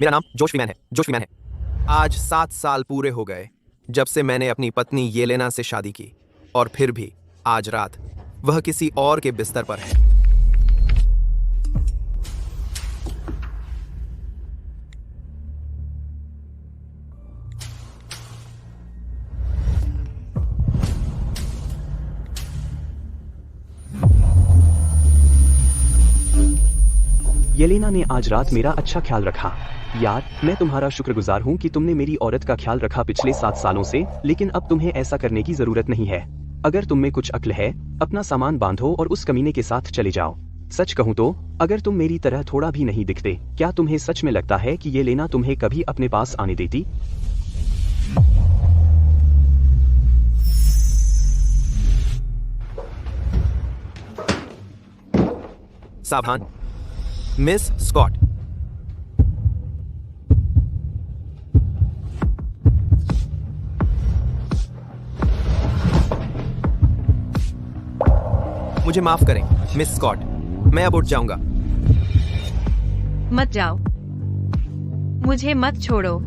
मेरा नाम जोश फ्रीमैन है। जोश फ्रीमैन है। आज 7 साल पूरे हो गए जब से मैंने अपनी पत्नी येलेना से शादी की, और फिर भी आज रात वह किसी और के बिस्तर पर है। येलेना ने आज रात मेरा अच्छा ख्याल रखा। यार, मैं तुम्हारा शुक्रगुजार हूँ कि तुमने मेरी औरत का ख्याल रखा पिछले 7 सालों से, लेकिन अब तुम्हें ऐसा करने की जरूरत नहीं है। अगर तुम में कुछ अक्ल है, अपना सामान बांधो और उस कमीने के साथ चले जाओ। सच कहूँ तो, अगर तुम मेरी तरह थोड़ा भी नहीं दिखते, क्या तुम्हें सच में लगता है कि येलेना तुम्हें कभी अपने पास आने देती? सावधान, मिस स्कॉट। मुझे माफ करें मिस स्कॉट, मैं अब उठ जाऊंगा। मत जाओ, मुझे मत छोड़ो।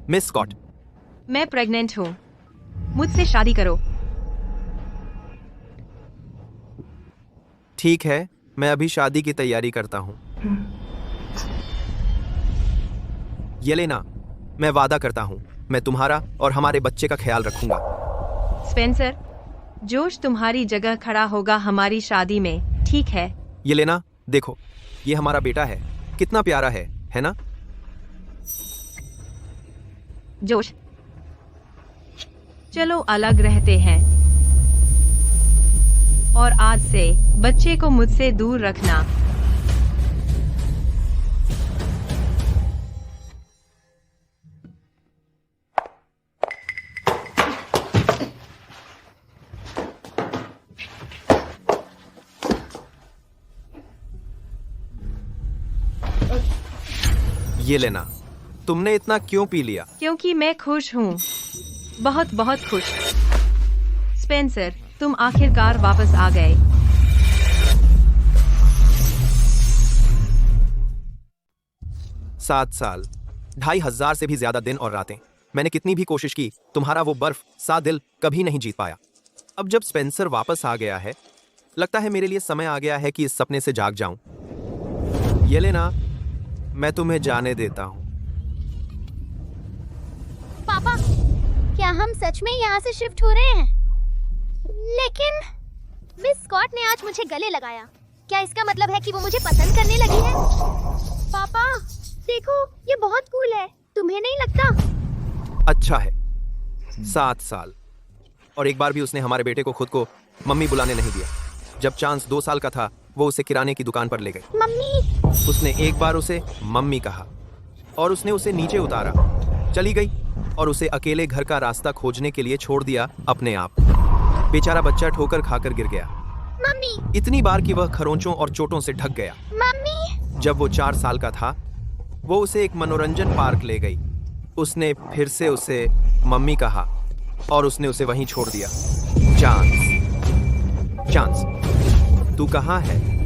मिस स्कॉट, मैं प्रेग्नेंट हूँ, मुझसे शादी करो। ठीक है, मैं अभी शादी की तैयारी करता हूँ। येलेना, मैं वादा करता हूँ, मैं तुम्हारा और हमारे बच्चे का ख्याल रखूंगा। स्पेंसर, जोश तुम्हारी जगह खड़ा होगा हमारी शादी में, ठीक है? येलेना, देखो, ये हमारा बेटा है, कितना प्यारा है ना? जोश, चलो अलग रहते हैं, और आज से बच्चे को मुझसे दूर रखना। येलेना, तुमने इतना क्यों पी लिया? क्योंकि मैं खुश हूँ, बहुत बहुत खुश। स्पेंसर, तुम आखिरकार वापस आ गए। सात साल, 2500 से भी ज्यादा दिन और रातें। मैंने कितनी भी कोशिश की, तुम्हारा वो बर्फ सा दिल कभी नहीं जीत पाया। अब जब स्पेंसर वापस आ गया है, लगता है मेरे लिए समय आ गया है कि इस सपने से जाग जाऊं। येलेना, मैं तुम्हें जाने देता हूं। पापा, क्या हम सच में यहाँ से शिफ्ट हो रहे हैं? लेकिन मिस स्कॉट ने आज मुझे गले लगाया। क्या इसका मतलब है कि वो मुझे पसंद करने लगी है? पापा, देखो, ये बहुत कूल है, तुम्हें नहीं लगता? अच्छा है, 7 साल, और एक बार भी उसने हमारे बेटे को खुद को मम्मी बुलाने नहीं दिया। जब चांस 2 साल का था, वो उसे किराने की दुकान पर ले गई। मम्मी! उसने एक बार उसे मम्मी कहा, और उसने उसे नीचे उतारा, चली गई और उसे अकेले घर का रास्ता खोजने के लिए छोड़ दिया अपने आप। बेचारा बच्चा ठोकर खाकर गिर गया, मम्मी! इतनी बार कि वह खरोंचों और चोटों से ढक गया। मम्मी! जब वो 4 साल का था, वो उसे एक मनोरंजन पार्क ले गई। उसने फिर से उसे मम्मी कहा और उसने उसे वहीं छोड़ दिया। चांस, चांस, तू कहाँ है?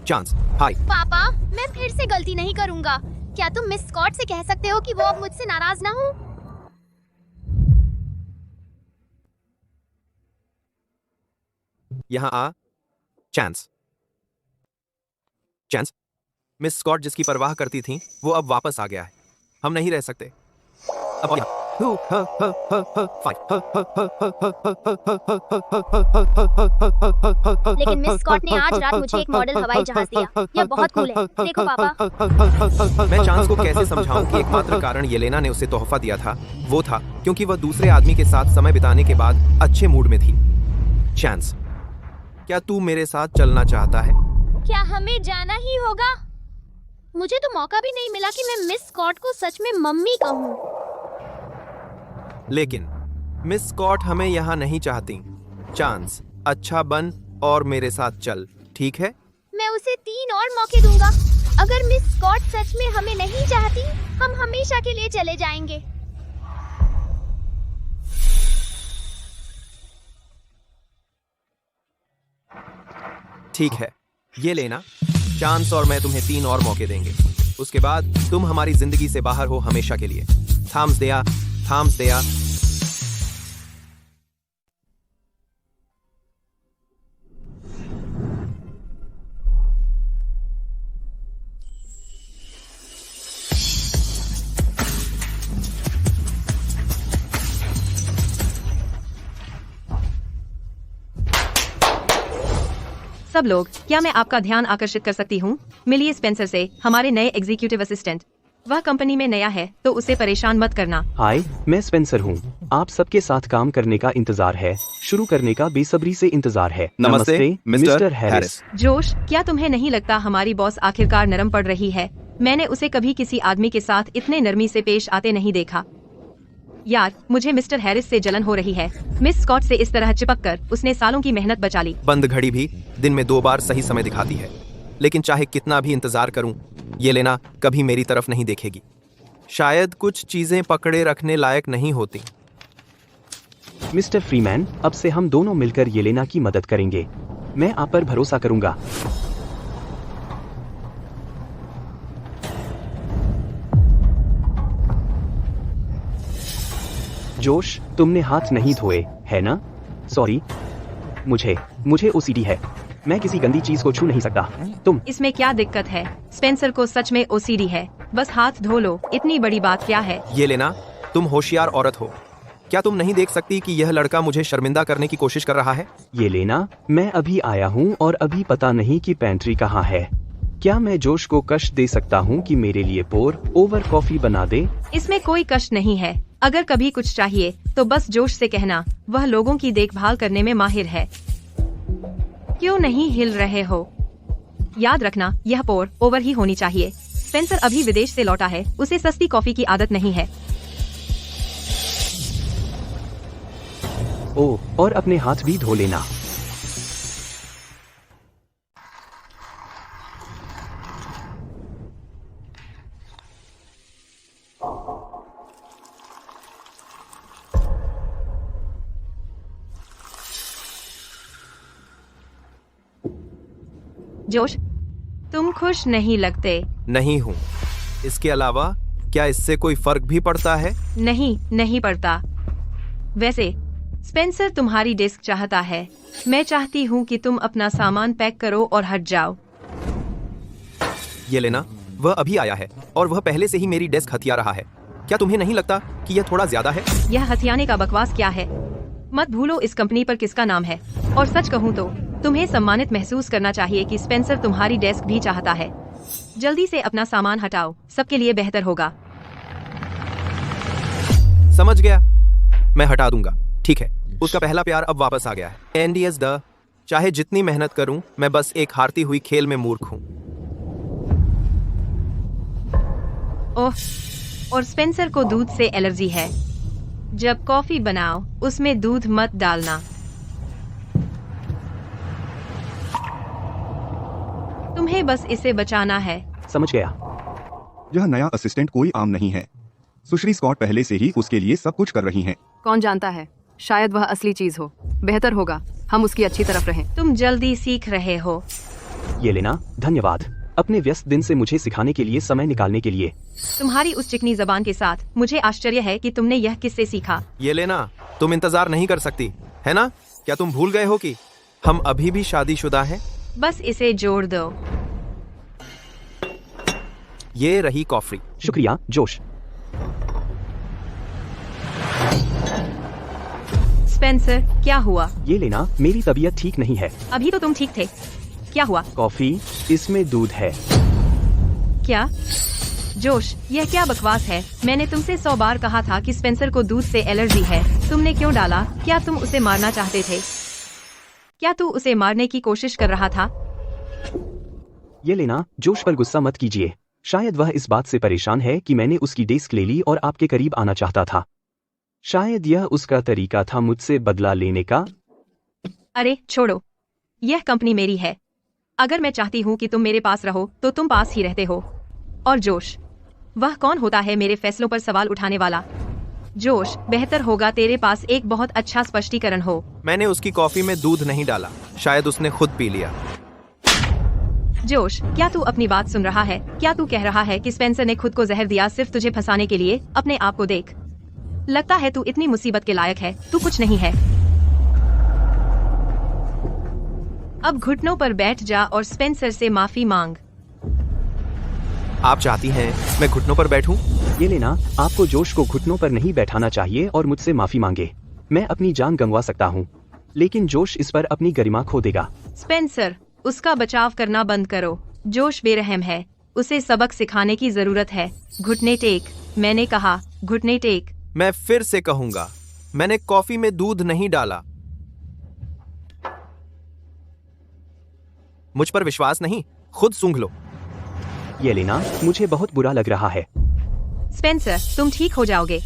चांस, हाय। पापा, मैं फिर से गलती नहीं करूँगा। क्या तुम मिस स्कॉट से कह सकते हो कि वो अब मुझसे नाराज ना हो? यहाँ आ। चांस, चांस, मिस स्कॉट जिसकी परवाह करती थी, वो अब वापस आ गया है। हम नहीं रह सकते अब यहाँ। लेकिन मिस स्कॉट ने आज रात मुझे एक मॉडल हवाई जहाज दिया। यह बहुत कूल है। देखो पापा। मैं चांस को कैसे समझाऊं कि एकमात्र कारण येलेना ने उसे तोहफा दिया था वो था क्योंकि वह दूसरे आदमी के साथ समय बिताने के बाद अच्छे मूड में थी। चांस, क्या तू मेरे साथ चलना चाहता है? क्या हमें जाना ही होगा? मुझे तो मौका भी नहीं मिला कि मैं मिस स्कॉट को सच में मम्मी कहूँ। लेकिन मिस स्कॉट हमें यहाँ नहीं चाहती। चांस, अच्छा बन और मेरे साथ चल, ठीक है? मैं उसे 3 और मौके दूंगा। अगर मिस स्कॉट सच में हमें नहीं चाहती, हम हमेशा के लिए चले जाएंगे। ठीक है, ये लेना। चांस और मैं तुम्हें 3 और मौके देंगे। उसके बाद तुम हमारी जिंदगी से बाहर हो हमेशा के लिए। थॉम्स देया, थॉम्स देया। सब लोग, क्या मैं आपका ध्यान आकर्षित कर सकती हूँ? मिलिए स्पेंसर से, हमारे नए एग्जीक्यूटिव असिस्टेंट। वह कंपनी में नया है तो उसे परेशान मत करना। हाय, मैं स्पेंसर हूँ। आप सबके साथ काम करने का इंतजार है, शुरू करने का बेसब्री से इंतजार है। नमस्ते, मिस्टर हैरिस। जोश, क्या तुम्हें नहीं लगता हमारी बॉस आखिरकार नरम पड़ रही है? मैंने उसे कभी किसी आदमी के साथ इतने नरमी से पेश आते नहीं देखा। यार, मुझे मिस्टर हैरिस से जलन हो रही है। मिस स्कॉट से इस तरह चिपककर उसने सालों की मेहनत बचा ली। बंद घड़ी भी दिन में 2 बार सही समय दिखाती है, लेकिन चाहे कितना भी इंतजार करूं, ये लेना कभी मेरी तरफ नहीं देखेगी। शायद कुछ चीजें पकड़े रखने लायक नहीं होती। मिस्टर फ्रीमैन, अब से हम दोनों मिलकर येलेना की मदद करेंगे। मैं आप पर भरोसा करूंगा। जोश, तुमने हाथ नहीं धोए, है ना? सॉरी, मुझे ओसीडी है। मैं किसी गंदी चीज को छू नहीं सकता। तुम इसमें क्या दिक्कत है? स्पेंसर को सच में ओसीडी है, बस हाथ धो लो, इतनी बड़ी बात क्या है? ये लेना, तुम होशियार औरत हो। क्या तुम नहीं देख सकती कि यह लड़का मुझे शर्मिंदा करने की कोशिश कर रहा है? ये लेना, मैं अभी आया हूँ और अभी पता नहीं कि पेंट्री कहाँ है। क्या मैं जोश को कष्ट दे सकता हूँ कि मेरे लिए पोर ओवर कॉफी बना दे? इसमें कोई कष्ट नहीं है। अगर कभी कुछ चाहिए तो बस जोश से कहना, वह लोगों की देखभाल करने में माहिर है। क्यों नहीं हिल रहे हो? याद रखना, यह पोर ओवर ही होनी चाहिए। स्पेंसर अभी विदेश से लौटा है, उसे सस्ती कॉफी की आदत नहीं है। ओ, और अपने हाथ भी धो लेना। जोश, तुम खुश नहीं लगते। नहीं हूँ। इसके अलावा क्या इससे कोई फर्क भी पड़ता है? नहीं पड़ता। वैसे स्पेंसर तुम्हारी डेस्क चाहता है। मैं चाहती हूँ कि तुम अपना सामान पैक करो और हट जाओ। ये लेना, वह अभी आया है और वह पहले से ही मेरी डेस्क हथिया रहा है। क्या तुम्हें नहीं लगता कि यह थोड़ा ज्यादा है? यह हथियाने का बकवास क्या है? मत भूलो इस कंपनी पर किसका नाम है। और सच कहूँ तो तुम्हें सम्मानित महसूस करना चाहिए कि स्पेंसर तुम्हारी डेस्क भी चाहता है। जल्दी से अपना सामान हटाओ, सबके लिए बेहतर होगा। समझ गया, मैं हटा दूंगा। ठीक है, उसका पहला प्यार अब वापस आ गया है। एनडीएस द, चाहे जितनी मेहनत करूं, मैं बस एक हारती हुई खेल में मूर्ख हूं। ओह, और स्पेंसर को दूध से एलर्जी है। जब कॉफी बनाओ, उसमें दूध मत डालना। तुम्हें बस इसे बचाना है। समझ गया। यह नया असिस्टेंट कोई आम नहीं है। सुश्री स्कॉट पहले से ही उसके लिए सब कुछ कर रही हैं। कौन जानता है, शायद वह असली चीज हो। बेहतर होगा हम उसकी अच्छी तरफ रहें। तुम जल्दी सीख रहे हो। ये लेना, धन्यवाद अपने व्यस्त दिन से मुझे सिखाने के लिए समय निकालने के लिए। तुम्हारी उस चिकनी जबान के साथ मुझे आश्चर्य है कि तुमने यह किससे सीखा। ये लेना, तुम इंतजार नहीं कर सकती, है ना? क्या तुम भूल गए हो कि हम अभी भी शादीशुदा हैं? बस इसे जोड़ दो। ये रही कॉफी। शुक्रिया जोश। स्पेंसर, क्या हुआ? ये लेना, मेरी तबीयत ठीक नहीं है। अभी तो तुम ठीक थे। क्या हुआ? कॉफी, इसमें दूध है। क्या? जोश, यह क्या बकवास है? मैंने तुमसे 100 बार कहा था कि स्पेंसर को दूध से एलर्जी है। तुमने क्यों डाला? क्या तुम उसे मारना चाहते थे? क्या तू उसे मारने की कोशिश कर रहा था? ये लेना, जोश पर गुस्सा मत कीजिए। शायद वह इस बात से परेशान है कि मैंने उसकी डेस्क ले ली और आपके करीब आना चाहता था। शायद यह उसका तरीका था मुझसे बदला लेने का। अरे छोड़ो, यह कंपनी मेरी है। अगर मैं चाहती हूँ कि तुम मेरे पास रहो तो तुम पास ही रहते हो। और जोश, वह कौन होता है मेरे फैसलों पर सवाल उठाने वाला? जोश, बेहतर होगा तेरे पास एक बहुत अच्छा स्पष्टीकरण हो। मैंने उसकी कॉफी में दूध नहीं डाला, शायद उसने खुद पी लिया। जोश, क्या तू अपनी बात सुन रहा है? क्या तू कह रहा है कि स्पेंसर ने खुद को जहर दिया सिर्फ तुझे फंसाने के लिए? अपने आप को देख। लगता है तू इतनी मुसीबत के लायक है। तू कुछ नहीं है। अब घुटनों पर बैठ जा और स्पेंसर से माफी मांग। आप चाहती हैं मैं घुटनों पर बैठूं? येलेना, आपको जोश को घुटनों पर नहीं बैठाना चाहिए और मुझसे माफी मांगे। मैं अपनी जान गंवा सकता हूँ, लेकिन जोश इस पर अपनी गरिमा खो देगा। स्पेंसर, उसका बचाव करना बंद करो। जोश बेरहम है, उसे सबक सिखाने की जरूरत है। घुटने टेक, मैंने कहा, घुटने टेक। मैं फिर से कहूंगा, मैंने कॉफी में दूध नहीं डाला। मुझ पर विश्वास नहीं? खुद सूंघ लो। येलेना, मुझे बहुत बुरा लग रहा है। स्पेंसर, तुम ठीक हो जाओगे।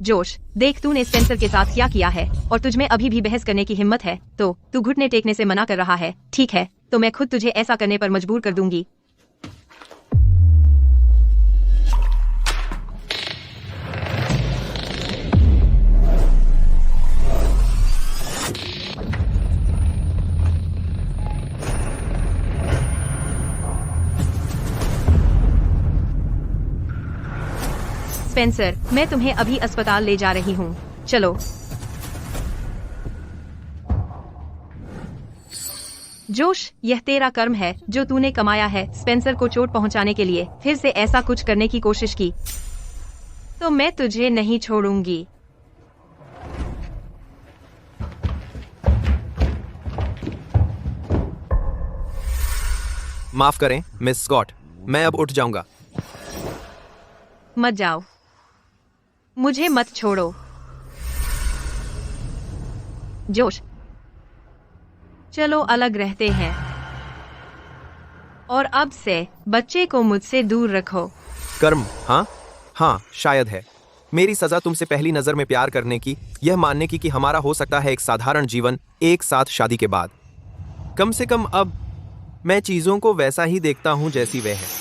जोश, देख तूने स्पेंसर के साथ क्या किया है और तुझमें अभी भी बहस करने की हिम्मत है तो तू घुटने टेकने से मना कर रहा है। ठीक है, तो मैं खुद तुझे ऐसा करने पर मजबूर कर दूंगी। स्पेंसर, मैं तुम्हें अभी अस्पताल ले जा रही हूँ। चलो। जोश, यह तेरा कर्म है जो तूने कमाया है। स्पेंसर को चोट पहुंचाने के लिए फिर से ऐसा कुछ करने की कोशिश की तो मैं तुझे नहीं छोड़ूंगी। माफ करें मिस स्कॉट, मैं अब उठ जाऊंगा। मत जाओ, मुझे मत छोड़ो। जोश, चलो अलग रहते हैं और अब से बच्चे को मुझसे दूर रखो। कर्म? हाँ, शायद है। मेरी सजा तुमसे पहली नजर में प्यार करने की, यह मानने की कि हमारा हो सकता है एक साधारण जीवन एक साथ शादी के बाद। कम से कम अब मैं चीजों को वैसा ही देखता हूं जैसी वे है।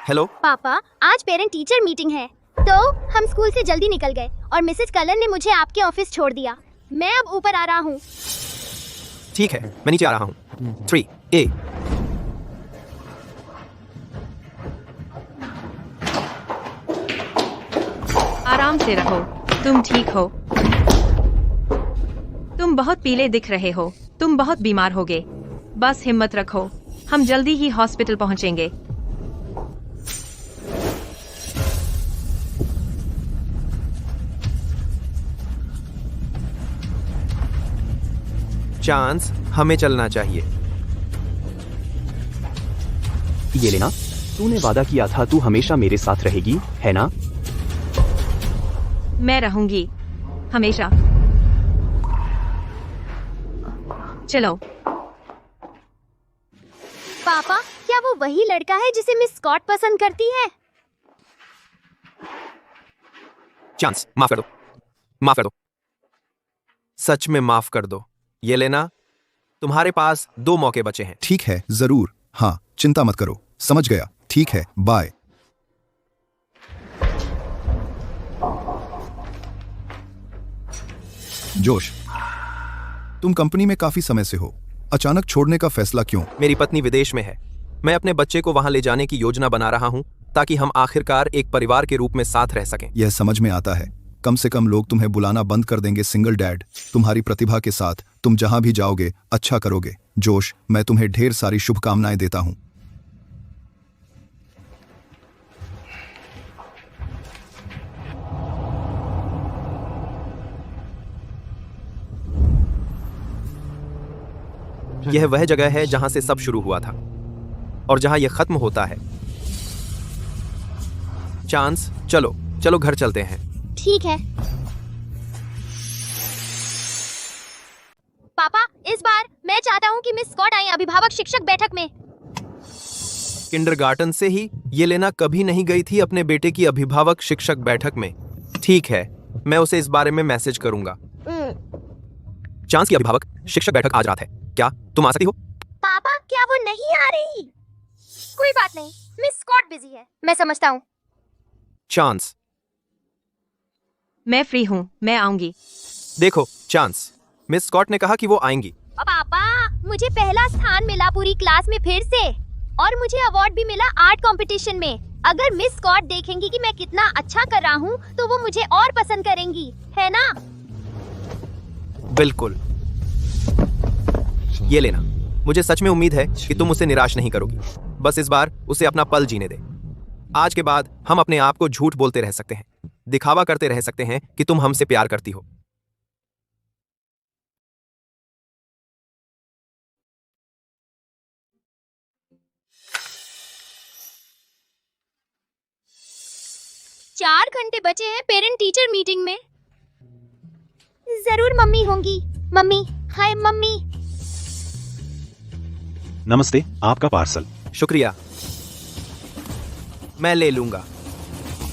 हेलो पापा, आज पेरेंट टीचर मीटिंग है तो हम स्कूल से जल्दी निकल गए और मिसेस कलन ने मुझे आपके ऑफिस छोड़ दिया। मैं अब ऊपर आ रहा हूँ। ठीक है, मैं नीचे आ रहा हूँ। 3A। आराम से रहो, तुम ठीक हो। तुम बहुत पीले दिख रहे हो, तुम बहुत बीमार होगे। बस हिम्मत रखो, हम जल्दी ही हॉस्पिटल पहुंचेंगे। चांस, हमें चलना चाहिए। येलेना, तूने वादा किया था तू हमेशा मेरे साथ रहेगी, है ना? मैं रहूंगी हमेशा। चलो। पापा, क्या वो वही लड़का है जिसे मिस स्कॉट पसंद करती है? चांस, माफ कर दो, माफ कर दो, सच में माफ कर दो। येलेना, तुम्हारे पास 2 मौके बचे हैं। ठीक है, जरूर। हाँ, चिंता मत करो। समझ गया। ठीक है, बाय। जोश, तुम कंपनी में काफी समय से हो, अचानक छोड़ने का फैसला क्यों? मेरी पत्नी विदेश में है। मैं अपने बच्चे को वहां ले जाने की योजना बना रहा हूं ताकि हम आखिरकार एक परिवार के रूप में साथ रह सकें। यह समझ में आता है। कम से कम लोग तुम्हें बुलाना बंद कर देंगे सिंगल डैड। तुम्हारी प्रतिभा के साथ तुम जहां भी जाओगे अच्छा करोगे। जोश, मैं तुम्हें ढेर सारी शुभकामनाएं देता हूं। यह वह जगह है जहां से सब शुरू हुआ था और जहां यह खत्म होता है। चांस, चलो चलो घर चलते हैं। ठीक है। पापा, इस बार मैं चाहता हूँ कि मिस स्कॉट आए अभिभावक शिक्षक बैठक में। किंडरगार्टन से ही येलेना कभी नहीं गई थी अपने बेटे की अभिभावक शिक्षक बैठक में। ठीक है, मैं उसे इस बारे में मैसेज करूंगा। चांस की अभिभावक शिक्षक बैठक आज रात है, क्या तुम आ सकती हो? पापा, क्या वो नहीं आ रही? कोई बात नहीं, मिस स्कॉट बिजी है, मैं समझता हूँ। चांस, मैं फ्री हूँ, मैं आऊंगी। देखो चांस, मिस स्कॉट ने कहा कि वो आएंगी। पापा, मुझे पहला स्थान मिला पूरी क्लास में फिर से, और मुझे अवार्ड भी मिला आर्ट कंपटीशन में। अगर मिस स्कॉट देखेंगी कि मैं कितना अच्छा कर रहा हूँ तो वो मुझे और पसंद करेंगी, है ना? बिल्कुल। ये लेना, मुझे सच में उम्मीद है कि तुम उसे निराश नहीं करोगी। बस इस बार उसे अपना पल जीने दे। आज के बाद हम अपने आप को झूठ बोलते रह सकते हैं, दिखावा करते रह सकते हैं कि तुम हमसे प्यार करती हो। चार घंटे बचे हैं पेरेंट टीचर मीटिंग में। जरूर मम्मी होंगी। मम्मी, हाय मम्मी। नमस्ते, आपका पार्सल। शुक्रिया, मैं ले लूंगा।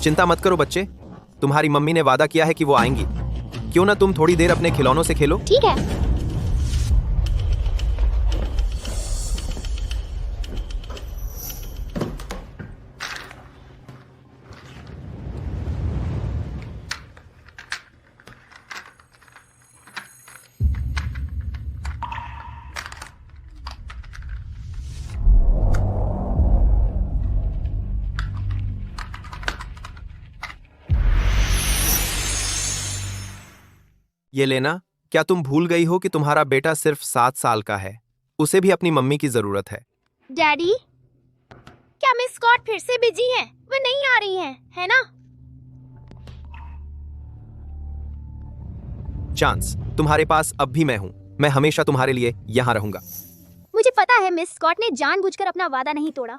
चिंता मत करो बच्चे, तुम्हारी मम्मी ने वादा किया है कि वो आएंगी। क्यों ना तुम थोड़ी देर अपने खिलौनों से खेलो? ठीक है। ये लेना, क्या तुम भूल गई हो कि तुम्हारा बेटा सिर्फ 7 साल का है? उसे भी अपनी मम्मी की जरूरत है। डैडी, क्या मिस स्कॉट फिर से बिजी है? वो नहीं आ रही है ना? चांस, तुम्हारे पास अब भी मैं हूं। मैं हमेशा तुम्हारे लिए यहां रहूंगा। मुझे पता है मिस स्कॉट ने जानबूझकर अपना वादा नहीं तोड़ा।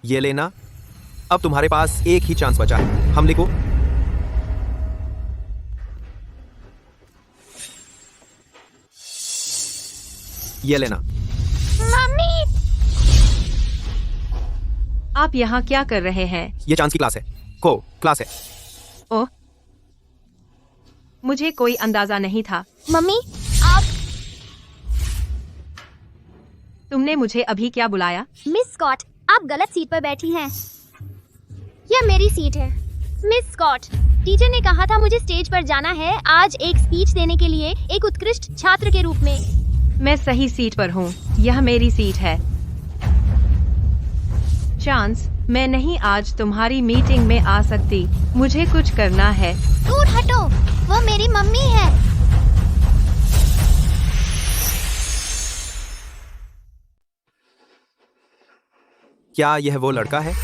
ये लेना, अब तुम्हारे पास एक ही चांस बचा है। हम लिखो। ये लेना। मम्मी, आप यहाँ क्या कर रहे हैं? ये चांस की क्लास है। क्लास है। ओह, मुझे कोई अंदाजा नहीं था। मम्मी, आप। तुमने मुझे अभी क्या बुलाया? मिस स्कॉट, आप गलत सीट पर बैठी हैं। यह मेरी सीट है। मिस स्कॉट, टीचर ने कहा था मुझे स्टेज पर जाना है आज एक स्पीच देने के लिए, एक उत्कृष्ट छात्र के रूप में। मैं सही सीट पर हूँ, यह मेरी सीट है। चांस, मैं नहीं आज तुम्हारी मीटिंग में आ सकती, मुझे कुछ करना है। दूर हटो, वो मेरी मम्मी है। क्या यह वो लड़का है?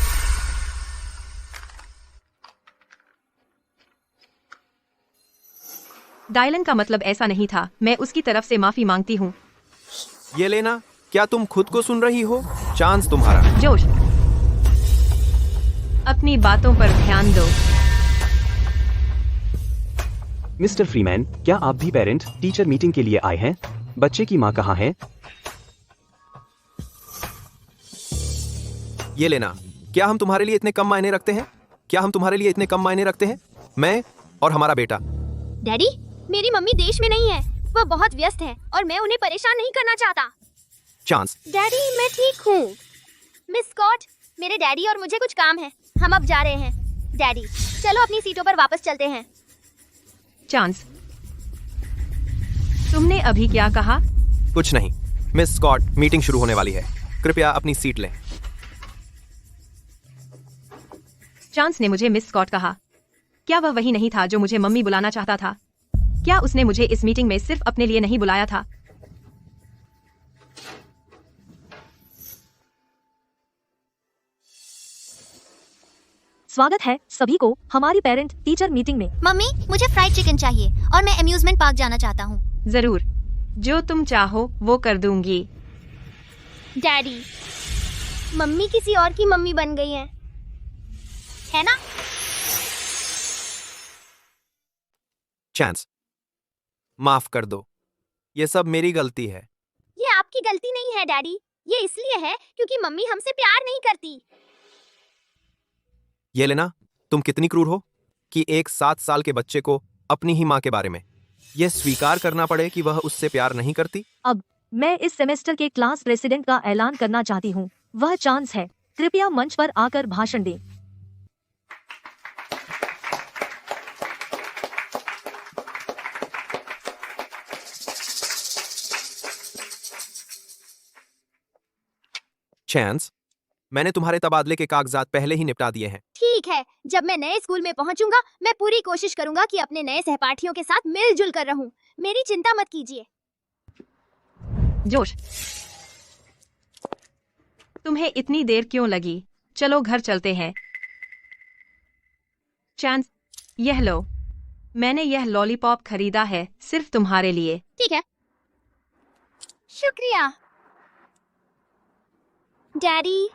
डायलन का मतलब ऐसा नहीं था। मैं उसकी तरफ से माफी मांगती हूँ। ये लेना, क्या तुम खुद को सुन रही हो? चांस तुम्हारा। जोश, अपनी बातों पर ध्यान दो। मिस्टर फ्रीमैन, क्या आप भी पेरेंट टीचर मीटिंग के लिए आए हैं? बच्चे की माँ कहाँ है? ये लेना, क्या हम तुम्हारे लिए इतने कम मायने रखते हैं? क्या हम तुम्हारे लिए इतने कम मायने रखते हैं? मैं और हमारा बेटा। डैडी, मेरी मम्मी देश में नहीं है, वह बहुत व्यस्त है और मैं उन्हें परेशान नहीं करना चाहता। चांस, डैडी, मैं ठीक हूँ। मिस स्कॉट, मेरे डैडी और मुझे कुछ काम है, हम अब जा रहे हैं। डैडी, चलो अपनी सीटों पर वापस चलते हैं। चांस, तुमने अभी क्या कहा? कुछ नहीं। मिस स्कॉट, मीटिंग शुरू होने वाली है, कृपया अपनी सीट लें। चांस ने मुझे मिस स्कॉट कहा। क्या वह वही नहीं था जो मुझे मम्मी बुलाना चाहता था? क्या उसने मुझे इस मीटिंग में सिर्फ अपने लिए नहीं बुलाया था? स्वागत है सभी को हमारी पेरेंट टीचर मीटिंग में। मम्मी, मुझे फ्राइड चिकन चाहिए और मैं अम्यूजमेंट पार्क जाना चाहता हूँ। जरूर, जो तुम चाहो वो कर दूंगी। डैडी, मम्मी किसी और की मम्मी बन गई है ना? चांस, माफ कर दो, ये सब मेरी गलती है। ये आपकी गलती नहीं है डैडी, ये इसलिए है क्योंकि मम्मी हमसे प्यार नहीं करती। येलेना, तुम कितनी क्रूर हो कि एक 7 साल के बच्चे को अपनी ही माँ के बारे में यह स्वीकार करना पड़े कि वह उससे प्यार नहीं करती। अब मैं इस सेमेस्टर के क्लास प्रेसिडेंट का ऐलान करना चाहती हूँ। वह चांस है, कृपया मंच पर आकर भाषण दें। चांस, मैंने तुम्हारे तबादले के कागजात पहले ही निपटा दिए हैं। ठीक है, जब मैं नए स्कूल में पहुंचूंगा मैं पूरी कोशिश करूंगा कि अपने नए सहपाठियों के साथ मिलजुल कर रहूं। मेरी चिंता मत कीजिए। जोश, तुम्हें इतनी देर क्यों लगी? चलो घर चलते हैं। चांस, यह लो, मैंने यह लॉलीपॉप खरीदा है सिर्फ तुम्हारे लिए। ठीक है, शुक्रिया डैडी।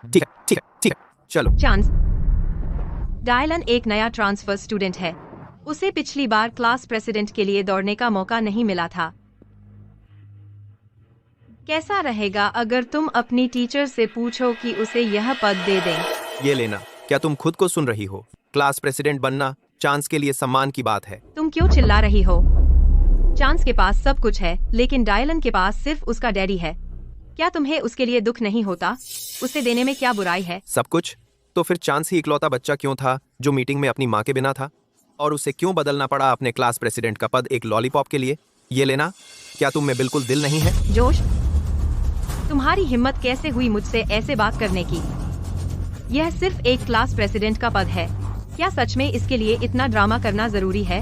ठीक है, ठीक है, ठीक है, चलो। चांस, डायलन एक नया ट्रांसफर स्टूडेंट है। उसे पिछली बार क्लास प्रेसिडेंट के लिए दौड़ने का मौका नहीं मिला था। कैसा रहेगा अगर तुम अपनी टीचर से पूछो कि उसे यह पद दे दें? ये लेना, क्या तुम खुद को सुन रही हो? क्लास प्रेसिडेंट बनना चांस के लिए सम्मान की बात है। तुम क्यों चिल्ला रही हो? चांस के पास सब कुछ है, लेकिन डायलन के पास सिर्फ उसका डैडी है। क्या तुम्हें उसके लिए दुख नहीं होता? उसे देने में क्या बुराई है? सब कुछ? तो फिर चांस ही इकलौता बच्चा क्यों था जो मीटिंग में अपनी माँ के बिना था? और उसे क्यों बदलना पड़ा अपने क्लास प्रेसिडेंट का पद एक लॉलीपॉप के लिए? ये लेना, क्या तुम में बिल्कुल दिल नहीं है? जोश, तुम्हारी हिम्मत कैसे हुई मुझसे ऐसे बात करने की? यह सिर्फ एक क्लास प्रेसिडेंट का पद है। क्या सच में इसके लिए इतना ड्रामा करना जरूरी है?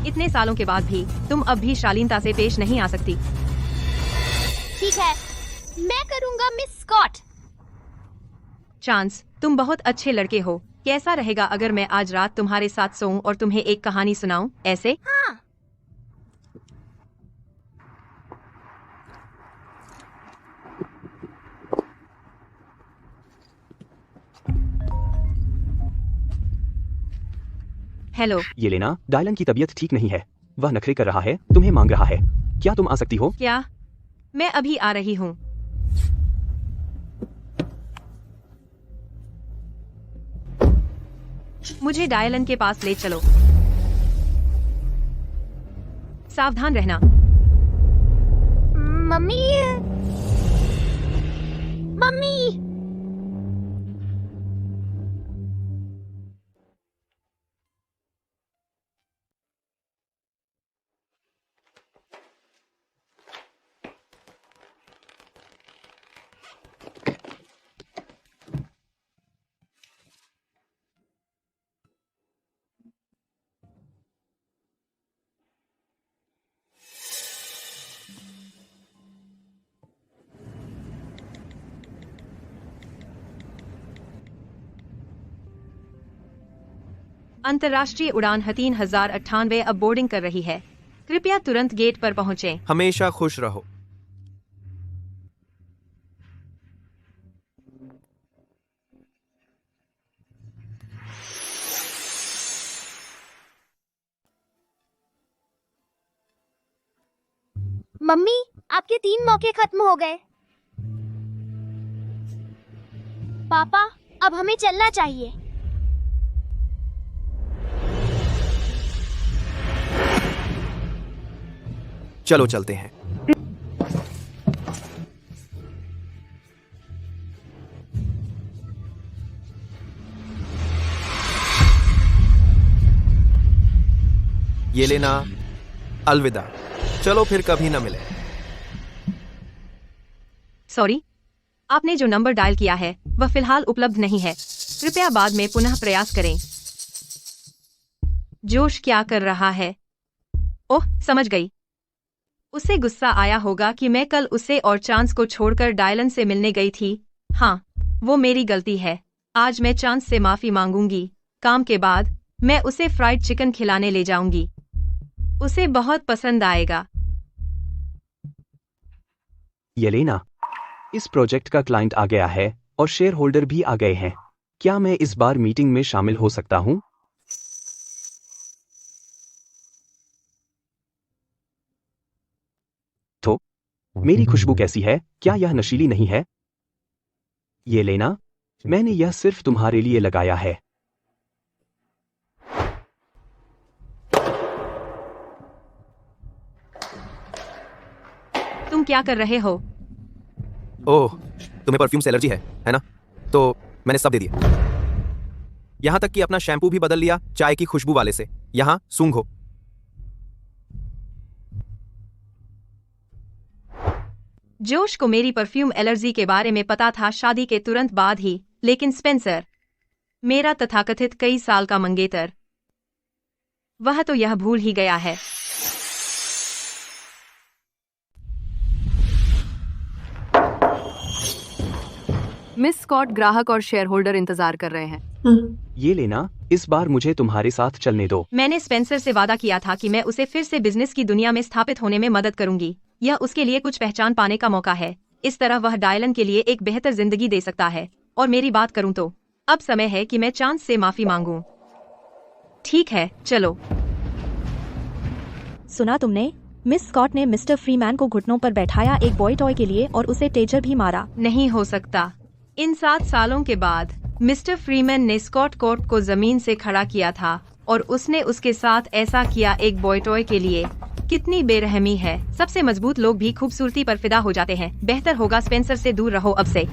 इतने सालों के बाद भी तुम अब भी शालीनता से पेश नहीं आ सकती। ठीक है, मैं करूंगा मिस स्कॉट। चांस, तुम बहुत अच्छे लड़के हो। कैसा रहेगा अगर मैं आज रात तुम्हारे साथ सोऊं और तुम्हें एक कहानी सुनाऊं? ऐसे? हाँ, हेलो। येलेना, डायलन की तबीयत ठीक नहीं है। वह नखरे कर रहा है, तुम्हें मांग रहा है। क्या तुम आ सकती हो? क्या? मैं अभी आ रही हूँ। मुझे डायलन के पास ले चलो। सावधान रहना। Mummy, mummy. अंतर्राष्ट्रीय उड़ान 3098 अब बोर्डिंग कर रही है। कृपया तुरंत गेट पर पहुंचें। हमेशा खुश रहो। मम्मी, आपके 3 मौके खत्म हो गए। पापा, अब हमें चलना चाहिए। चलो चलते हैं। ये लेना, अलविदा। चलो फिर कभी न मिले। सॉरी, आपने जो नंबर डायल किया है वह फिलहाल उपलब्ध नहीं है। कृपया बाद में पुनः प्रयास करें। जोश क्या कर रहा है? ओह, समझ गई। उसे गुस्सा आया होगा कि मैं कल उसे और चांस को छोड़कर डायलन से मिलने गई थी। हाँ, वो मेरी गलती है। आज मैं चांस से माफी मांगूंगी। काम के बाद मैं उसे फ्राइड चिकन खिलाने ले जाऊंगी। उसे बहुत पसंद आएगा। येलेना, इस प्रोजेक्ट का क्लाइंट आ गया है और शेयर होल्डर भी आ गए हैं। क्या मैं इस बार मीटिंग में शामिल हो सकता हूँ? मेरी खुशबू कैसी है? क्या यह नशीली नहीं है? ये लेना, मैंने यह सिर्फ तुम्हारे लिए लगाया है। तुम क्या कर रहे हो? ओह, तुम्हें परफ्यूम से एलर्जी है ना? तो मैंने सब दे दिया, यहां तक कि अपना शैम्पू भी बदल लिया चाय की खुशबू वाले से। यहां सूंघो। जोश को मेरी परफ्यूम एलर्जी के बारे में पता था शादी के तुरंत बाद ही, लेकिन स्पेंसर, मेरा तथाकथित कई साल का मंगेतर, वह तो यह भूल ही गया है। मिस स्कॉट ग्राहक और शेयर होल्डर इंतजार कर रहे हैं। ये लेना, इस बार मुझे तुम्हारे साथ चलने दो। मैंने स्पेंसर से वादा किया था कि मैं उसे फिर से बिजनेस की दुनिया में स्थापित होने में मदद करूंगी। यह उसके लिए कुछ पहचान पाने का मौका है। इस तरह वह डायलन के लिए एक बेहतर जिंदगी दे सकता है। और मेरी बात करूं तो अब समय है कि मैं चांस से माफी मांगूं। ठीक है, चलो। सुना तुमने? मिस स्कॉट ने मिस्टर फ्रीमैन को घुटनों पर बैठाया एक बॉय टॉय के लिए और उसे टेजर भी मारा। नहीं हो सकता। इन 7 सालों के बाद मिस्टर फ्रीमैन ने स्कॉट कोर्ट को जमीन से खड़ा किया था और उसने उसके साथ ऐसा किया एक बॉय टॉय के लिए। कितनी बेरहमी है। सबसे मजबूत लोग भी खूबसूरती पर फिदा हो जाते हैं। बेहतर होगा स्पेंसर से दूर रहो अब से।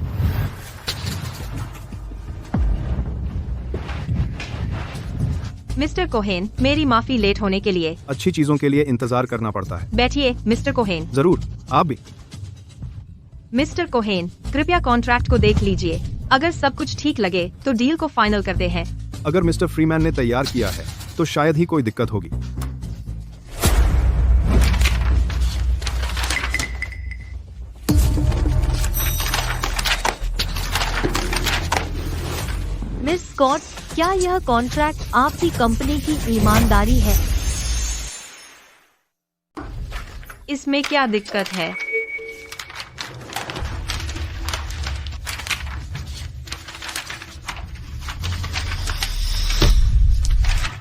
मिस्टर कोहेन, मेरी माफी लेट होने के लिए। अच्छी चीजों के लिए इंतजार करना पड़ता है। बैठिए मिस्टर कोहेन। जरूर, आप भी। मिस्टर कोहेन, कृपया कॉन्ट्रैक्ट को देख लीजिए। अगर सब कुछ ठीक लगे तो डील को फाइनल करते हैं। अगर मिस्टर फ्रीमैन ने तैयार किया है तो शायद ही कोई दिक्कत होगी। मिस स्कॉट, क्या यह कॉन्ट्रैक्ट आपकी कंपनी की ईमानदारी है? इसमें क्या दिक्कत है?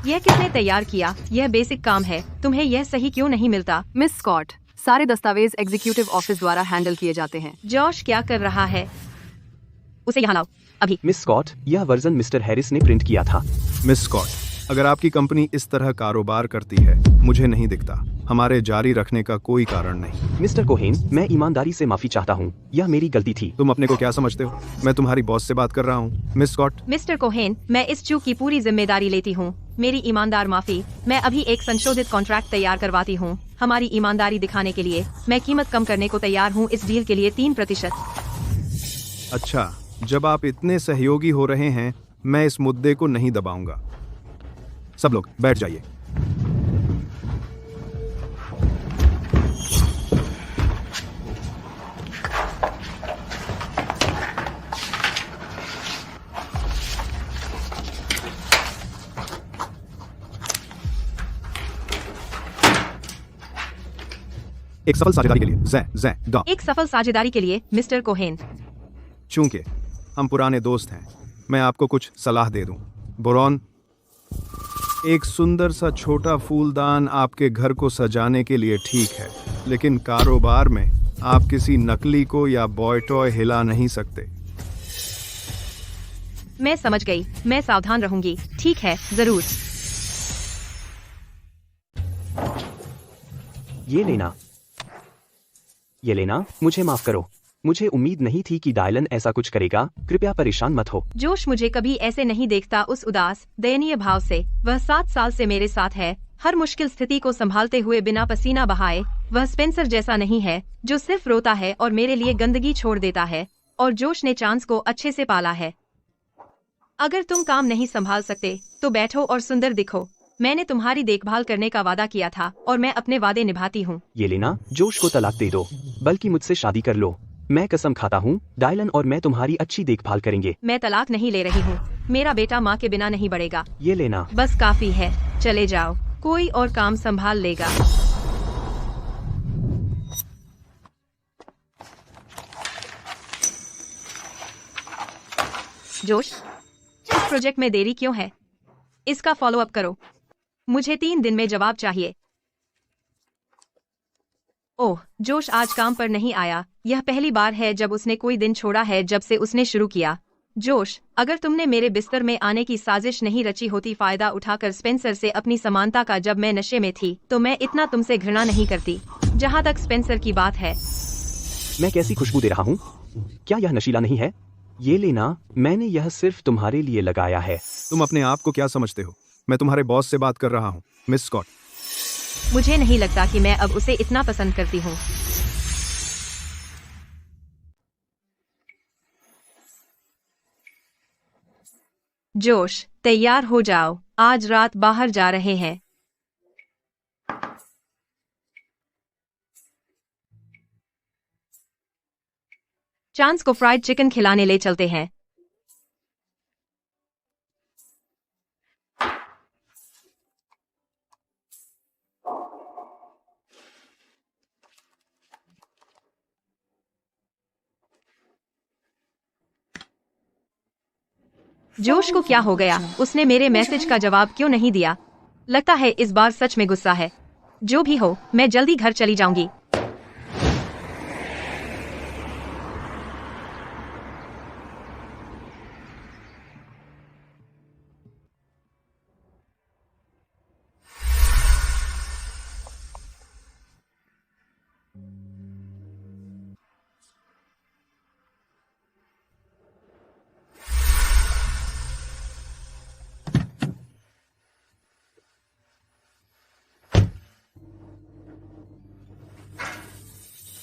यह किसने तैयार किया? यह बेसिक काम है। तुम्हें यह सही क्यों नहीं मिलता? मिस स्कॉट, सारे दस्तावेज एग्जीक्यूटिव ऑफिस द्वारा हैंडल किए जाते हैं। जॉश क्या कर रहा है? उसे यहाँ लाओ अभी। मिस स्कॉट, यह वर्जन मिस्टर हैरिस ने प्रिंट किया था। मिस स्कॉट, अगर आपकी कंपनी इस तरह कारोबार करती है, मुझे नहीं दिखता हमारे जारी रखने का कोई कारण नहीं। मिस्टर कोहेन, मैं ईमानदारी से माफी चाहता हूँ। यह मेरी गलती थी। तुम अपने को क्या समझते हो? मैं तुम्हारी बॉस से बात कर रहा हूँ। Miss Scott. मिस्टर कोहेन, मैं इस चूक की पूरी जिम्मेदारी लेती हूँ। मेरी ईमानदार माफी। मैं अभी एक संशोधित कॉन्ट्रैक्ट तैयार करवाती हूँ। हमारी ईमानदारी दिखाने के लिए मैं कीमत कम करने को तैयार हूँ। इस डील के लिए 3%। अच्छा, जब आप इतने सहयोगी हो रहे हैं, मैं इस मुद्दे को नहीं दबाऊंगा। सब लोग बैठ जाइए। एक सफल साझेदारी के लिए ज़ एक सफल साझेदारी के लिए मिस्टर कोहेन। चूंकि हम पुराने दोस्त हैं, मैं आपको कुछ सलाह दे दूं। बोरॉन, एक सुंदर सा छोटा फूलदान आपके घर को सजाने के लिए ठीक है, लेकिन कारोबार में आप किसी नकली को या बॉय टॉय हिला नहीं सकते। मैं समझ गई। मैं सावधान रहूंगी। ठीक है, जरूर। ये लेना, मुझे माफ करो। मुझे उम्मीद नहीं थी कि डायलन ऐसा कुछ करेगा। कृपया परेशान मत हो। जोश मुझे कभी ऐसे नहीं देखता, उस उदास दयनीय भाव से। वह 7 साल से मेरे साथ है, हर मुश्किल स्थिति को संभालते हुए बिना पसीना बहाए। वह स्पेंसर जैसा नहीं है जो सिर्फ रोता है और मेरे लिए गंदगी छोड़ देता है। और जोश ने चांस को अच्छे से पाला है। अगर तुम काम नहीं संभाल सकते तो बैठो और सुंदर दिखो। मैंने तुम्हारी देखभाल करने का वादा किया था और मैं अपने वादे निभाती हूँ। ये लेना, जोश को तलाक दे दो, बल्कि मुझसे शादी कर लो। मैं कसम खाता हूँ, डायलन और मैं तुम्हारी अच्छी देखभाल करेंगे। मैं तलाक नहीं ले रही हूँ। मेरा बेटा माँ के बिना नहीं बढ़ेगा। ये लेना, बस काफी है। चले जाओ, कोई और काम संभाल लेगा। जोश, इस प्रोजेक्ट में देरी क्यों है? इसका फॉलो अप करो। मुझे 3 दिन में जवाब चाहिए। ओह, जोश आज काम पर नहीं आया। यह पहली बार है जब उसने कोई दिन छोड़ा है जब से उसने शुरू किया। जोश, अगर तुमने मेरे बिस्तर में आने की साजिश नहीं रची होती फायदा उठाकर स्पेंसर से अपनी समानता का जब मैं नशे में थी, तो मैं इतना तुमसे घृणा नहीं करती। जहाँ तक स्पेंसर की बात है, मैं कैसी खुशबू दे रहा हूँ? क्या यह नशीला नहीं है? ये लेना, मैंने यह सिर्फ तुम्हारे लिए लगाया है। तुम अपने आप को क्या समझते हो? मैं तुम्हारे बॉस से बात कर रहा हूँ, मिस स्कॉट। मुझे नहीं लगता कि मैं अब उसे इतना पसंद करती हूँ। जोश, तैयार हो जाओ, आज रात बाहर जा रहे हैं। चांस को फ्राइड चिकन खिलाने ले चलते हैं। जोश को क्या हो गया? उसने मेरे मैसेज का जवाब क्यों नहीं दिया? लगता है इस बार सच में गुस्सा है। जो भी हो, मैं जल्दी घर चली जाऊंगी।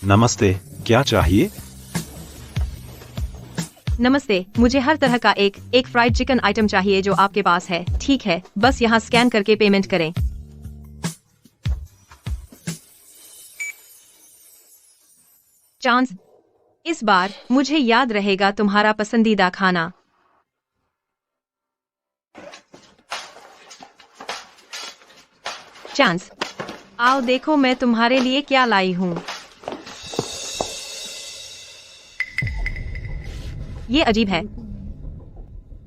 नमस्ते, क्या चाहिए? नमस्ते, मुझे हर तरह का एक फ्राइड चिकन आइटम चाहिए जो आपके पास है। ठीक है, बस यहाँ स्कैन करके पेमेंट करें। चांस, इस बार मुझे याद रहेगा तुम्हारा पसंदीदा खाना। चांस, आओ देखो मैं तुम्हारे लिए क्या लाई हूँ। ये अजीब है।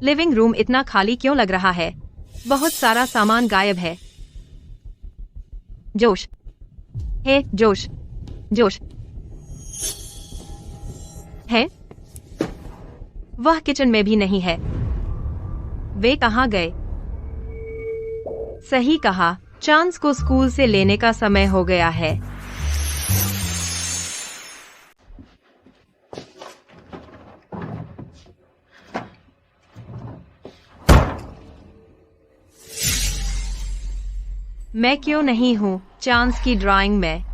लिविंग रूम इतना खाली क्यों लग रहा है? बहुत सारा सामान गायब है। जोश, हे जोश, जोश है? वह किचन में भी नहीं है। वे कहाँ गए? सही कहा, चांस को स्कूल से लेने का समय हो गया है। मैं क्यों नहीं हूँ चांस की ड्राइंग में?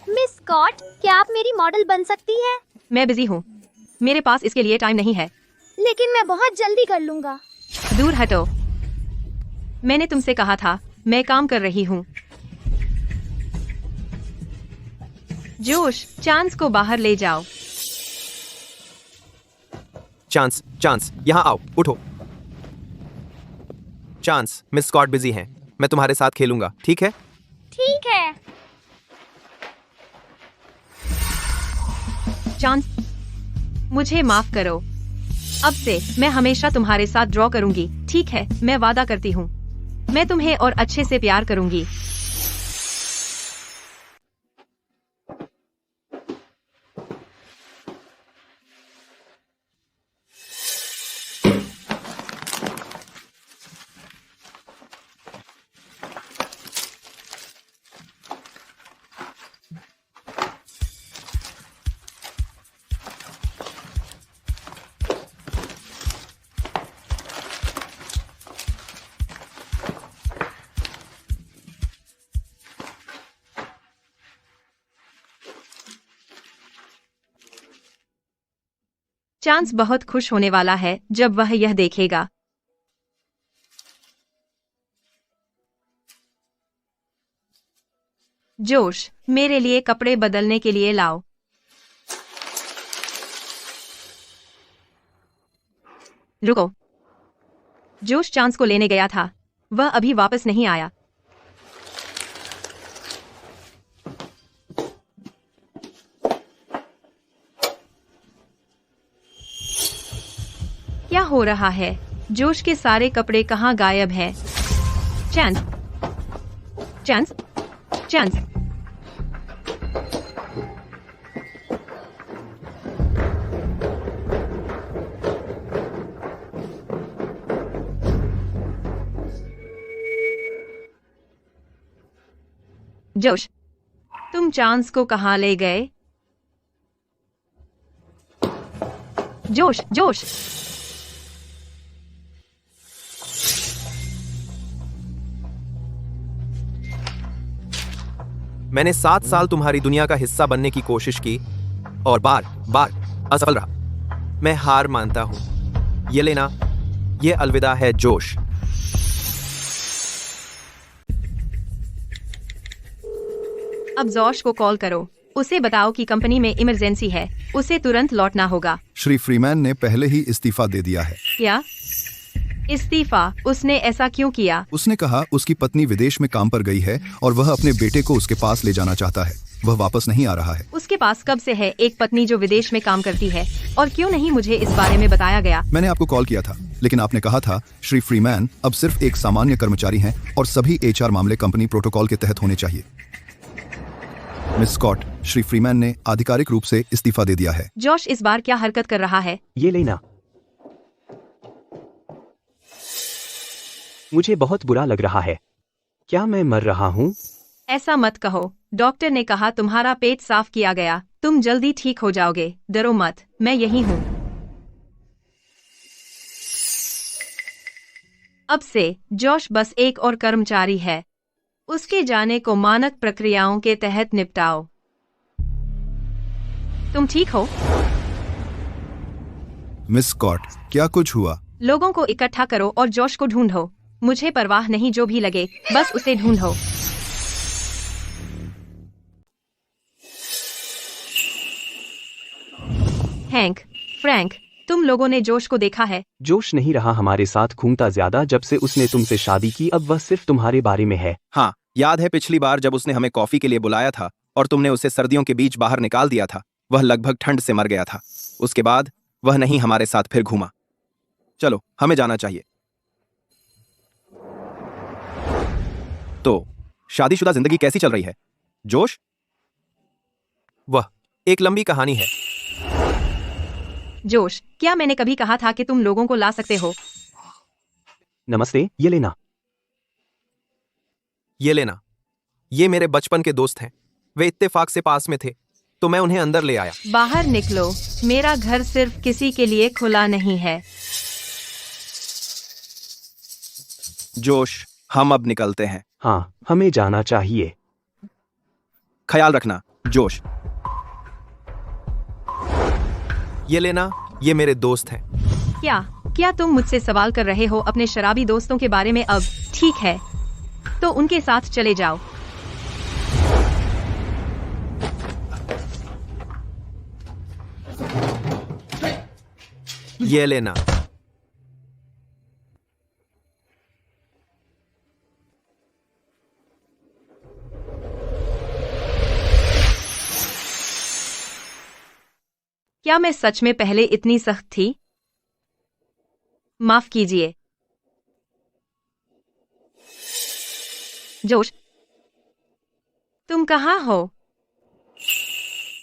मिस स्कॉट, क्या आप मेरी मॉडल बन सकती हैं? मैं बिजी हूँ, मेरे पास इसके लिए टाइम नहीं है। लेकिन मैं बहुत जल्दी कर लूंगा। दूर हटो, मैंने तुमसे कहा था मैं काम कर रही हूँ। जोश, चांस को बाहर ले जाओ। चांस, चांस, यहाँ आओ, उठो। चांस, मिस स्कॉट बिजी हैं। मैं तुम्हारे साथ खेलूंगा, ठीक है? ठीक है। चांस, मुझे माफ करो। अब से मैं हमेशा तुम्हारे साथ ड्रॉ करूंगी, ठीक है? मैं वादा करती हूँ, मैं तुम्हें और अच्छे से प्यार करूंगी। चांस बहुत खुश होने वाला है जब वह यह देखेगा। जोश, मेरे लिए कपड़े बदलने के लिए लाओ। रुको, जोश चांस को लेने गया था, वह अभी वापस नहीं आया। क्या हो रहा है? जोश के सारे कपड़े कहाँ गायब हैं? चांस, चांस चांस जोश, तुम चांस को कहाँ ले गए? जोश जोश मैंने 7 साल तुम्हारी दुनिया का हिस्सा बनने की कोशिश की और बार बार असफल रहा। मैं हार मानता हूं। ये लेना, ये अलविदा है जोश। अब जोश को कॉल करो, उसे बताओ कि कंपनी में इमरजेंसी है, उसे तुरंत लौटना होगा। श्री फ्रीमैन ने पहले ही इस्तीफा दे दिया है। क्या इस्तीफा? उसने ऐसा क्यों किया? उसने कहा उसकी पत्नी विदेश में काम पर गई है और वह अपने बेटे को उसके पास ले जाना चाहता है। वह वापस नहीं आ रहा है। उसके पास कब से है एक पत्नी जो विदेश में काम करती है? और क्यों नहीं मुझे इस बारे में बताया गया? मैंने आपको कॉल किया था, लेकिन आपने कहा था श्री फ्रीमैन अब सिर्फ एक सामान्य कर्मचारी हैं और सभी एचआर मामले कंपनी प्रोटोकॉल के तहत होने चाहिए। मिस स्कॉट, श्री फ्रीमैन ने आधिकारिक रूप से इस्तीफा दे दिया है। जोश इस बार क्या हरकत कर रहा है? ये लेना, मुझे बहुत बुरा लग रहा है। क्या मैं मर रहा हूँ? ऐसा मत कहो, डॉक्टर ने कहा तुम्हारा पेट साफ किया गया, तुम जल्दी ठीक हो जाओगे, डरो मत, मैं यही हूँ। अब से जोश बस एक और कर्मचारी है, उसके जाने को मानक प्रक्रियाओं के तहत निपटाओ। तुम ठीक हो? मिस स्कॉट, क्या कुछ हुआ? लोगों को इकट्ठा करो और जोश को ढूंढो। मुझे परवाह नहीं जो भी लगे, बस उसे ढूंढो। हैंक, फ्रैंक, तुम लोगों ने जोश को देखा है? जोश नहीं रहा हमारे साथ घूमता ज्यादा जब से उसने तुमसे शादी की। अब वह सिर्फ तुम्हारे बारे में है। हाँ, याद है पिछली बार जब उसने हमें कॉफी के लिए बुलाया था और तुमने उसे सर्दियों के बीच बाहर निकाल दिया था। वह लगभग ठंड से मर गया था। उसके बाद वह नहीं हमारे साथ फिर घूमा। चलो, हमें जाना चाहिए। तो शादीशुदा जिंदगी कैसी चल रही है, जोश? वह एक लंबी कहानी है। जोश, क्या मैंने कभी कहा था कि तुम लोगों को ला सकते हो? नमस्ते, ये लेना। ये लेना, ये मेरे बचपन के दोस्त हैं। वे इत्तेफाक से पास में थे, तो मैं उन्हें अंदर ले आया। बाहर निकलो, मेरा घर सिर्फ किसी के लिए खुला नहीं है। जोश, हम अब निकलते हैं। हाँ, हमें जाना चाहिए। ख्याल रखना, जोश। ये लेना, ये मेरे दोस्त हैं। क्या तुम मुझसे सवाल कर रहे हो अपने शराबी दोस्तों के बारे में? अब ठीक है, तो उनके साथ चले जाओ। ये लेना, क्या मैं सच में पहले इतनी सख्त थी? माफ कीजिए। जोश, तुम कहाँ हो?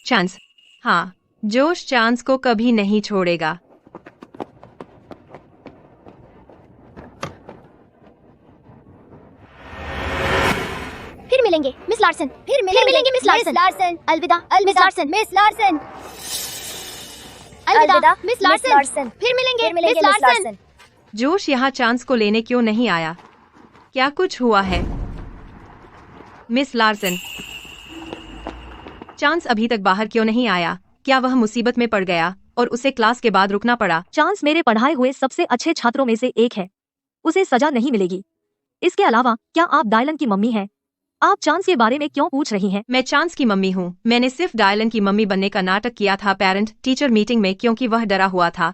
चांस, हाँ, जोश चांस को कभी नहीं छोड़ेगा। फिर मिलेंगे मिस लार्सन, फिर मिलेंगे मिस लार्सन। अलविदा मिस लार्सन, मिस लार्सन। अलविदा मिस लार्सन, फिर मिलेंगे मिस लार्सन। जोश यहाँ चांस को लेने क्यों नहीं आया? क्या कुछ हुआ है? मिस लार्सन, चांस अभी तक बाहर क्यों नहीं आया? क्या वह मुसीबत में पड़ गया और उसे क्लास के बाद रुकना पड़ा? चांस मेरे पढ़ाए हुए सबसे अच्छे छात्रों में से एक है, उसे सजा नहीं मिलेगी। इसके अलावा क्या आप डायलन की मम्मी हैं? आप चांस के बारे में क्यों पूछ रही हैं? मैं चांस की मम्मी हूँ। मैंने सिर्फ डायलन की मम्मी बनने का नाटक किया था पेरेंट टीचर मीटिंग में, क्योंकि वह डरा हुआ था।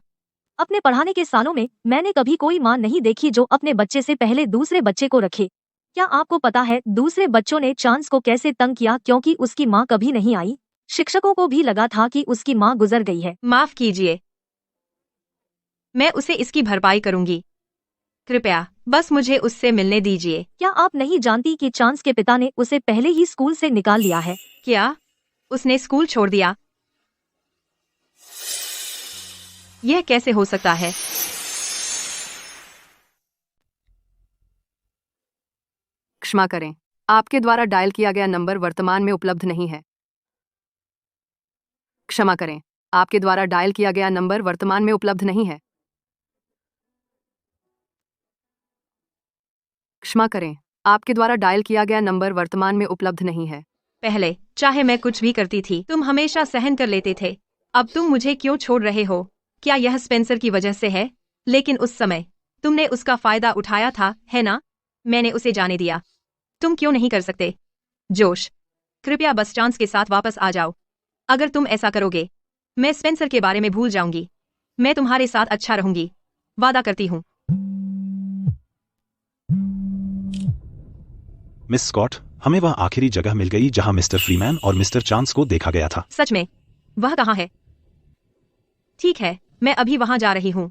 अपने पढ़ाने के सालों में मैंने कभी कोई माँ नहीं देखी जो अपने बच्चे से पहले दूसरे बच्चे को रखे। क्या आपको पता है दूसरे बच्चों ने चांस को कैसे तंग किया क्योंकि उसकी माँ कभी नहीं आई? शिक्षकों को भी लगा था कि उसकी माँ गुजर गई है। माफ कीजिए, मैं उसे इसकी भरपाई करूंगी। कृपया बस मुझे उससे मिलने दीजिए। क्या आप नहीं जानती कि चांस के पिता ने उसे पहले ही स्कूल से निकाल लिया है? क्या उसने स्कूल छोड़ दिया? यह कैसे हो सकता है? क्षमा करें, आपके द्वारा डायल किया गया नंबर वर्तमान में उपलब्ध नहीं है। क्षमा करें, आपके द्वारा डायल किया गया नंबर वर्तमान में उपलब्ध नहीं है। क्षमा करें, आपके द्वारा डायल किया गया नंबर वर्तमान में उपलब्ध नहीं है। पहले चाहे मैं कुछ भी करती थी, तुम हमेशा सहन कर लेते थे। अब तुम मुझे क्यों छोड़ रहे हो? क्या यह स्पेंसर की वजह से है? लेकिन उस समय तुमने उसका फायदा उठाया था, है ना? मैंने उसे जाने दिया। तुम क्यों नहीं कर सकते? जोश, कृपया बस चांस के साथ वापस आ जाओ। अगर तुम ऐसा करोगे, मैं स्पेंसर के बारे में भूल जाऊंगी। मैं तुम्हारे साथ अच्छा रहूंगी, वादा करती हूँ। मिस स्कॉट, हमें वह आखिरी जगह मिल गई जहां मिस्टर फ्रीमैन और मिस्टर चांस को देखा गया था। सच में? वह कहाँ है? ठीक है, मैं अभी वहां जा रही हूँ।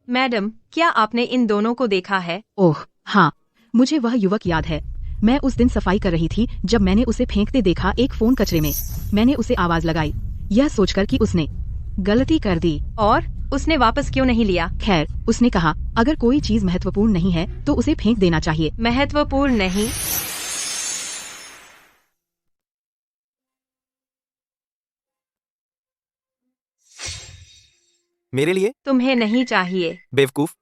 मैडम, क्या आपने इन दोनों को देखा है? ओह हाँ, मुझे वह युवक याद है। मैं उस दिन सफाई कर रही थी जब मैंने उसे फेंकते देखा एक फोन कचरे में। मैंने उसे आवाज लगाई, यह सोचकर कि उसने गलती कर दी। और उसने वापस क्यों नहीं लिया? खैर, उसने कहा अगर कोई चीज महत्वपूर्ण नहीं है तो उसे फेंक देना चाहिए। महत्वपूर्ण नहीं? मेरे लिए? तुम्हें नहीं चाहिए। बेवकूफ।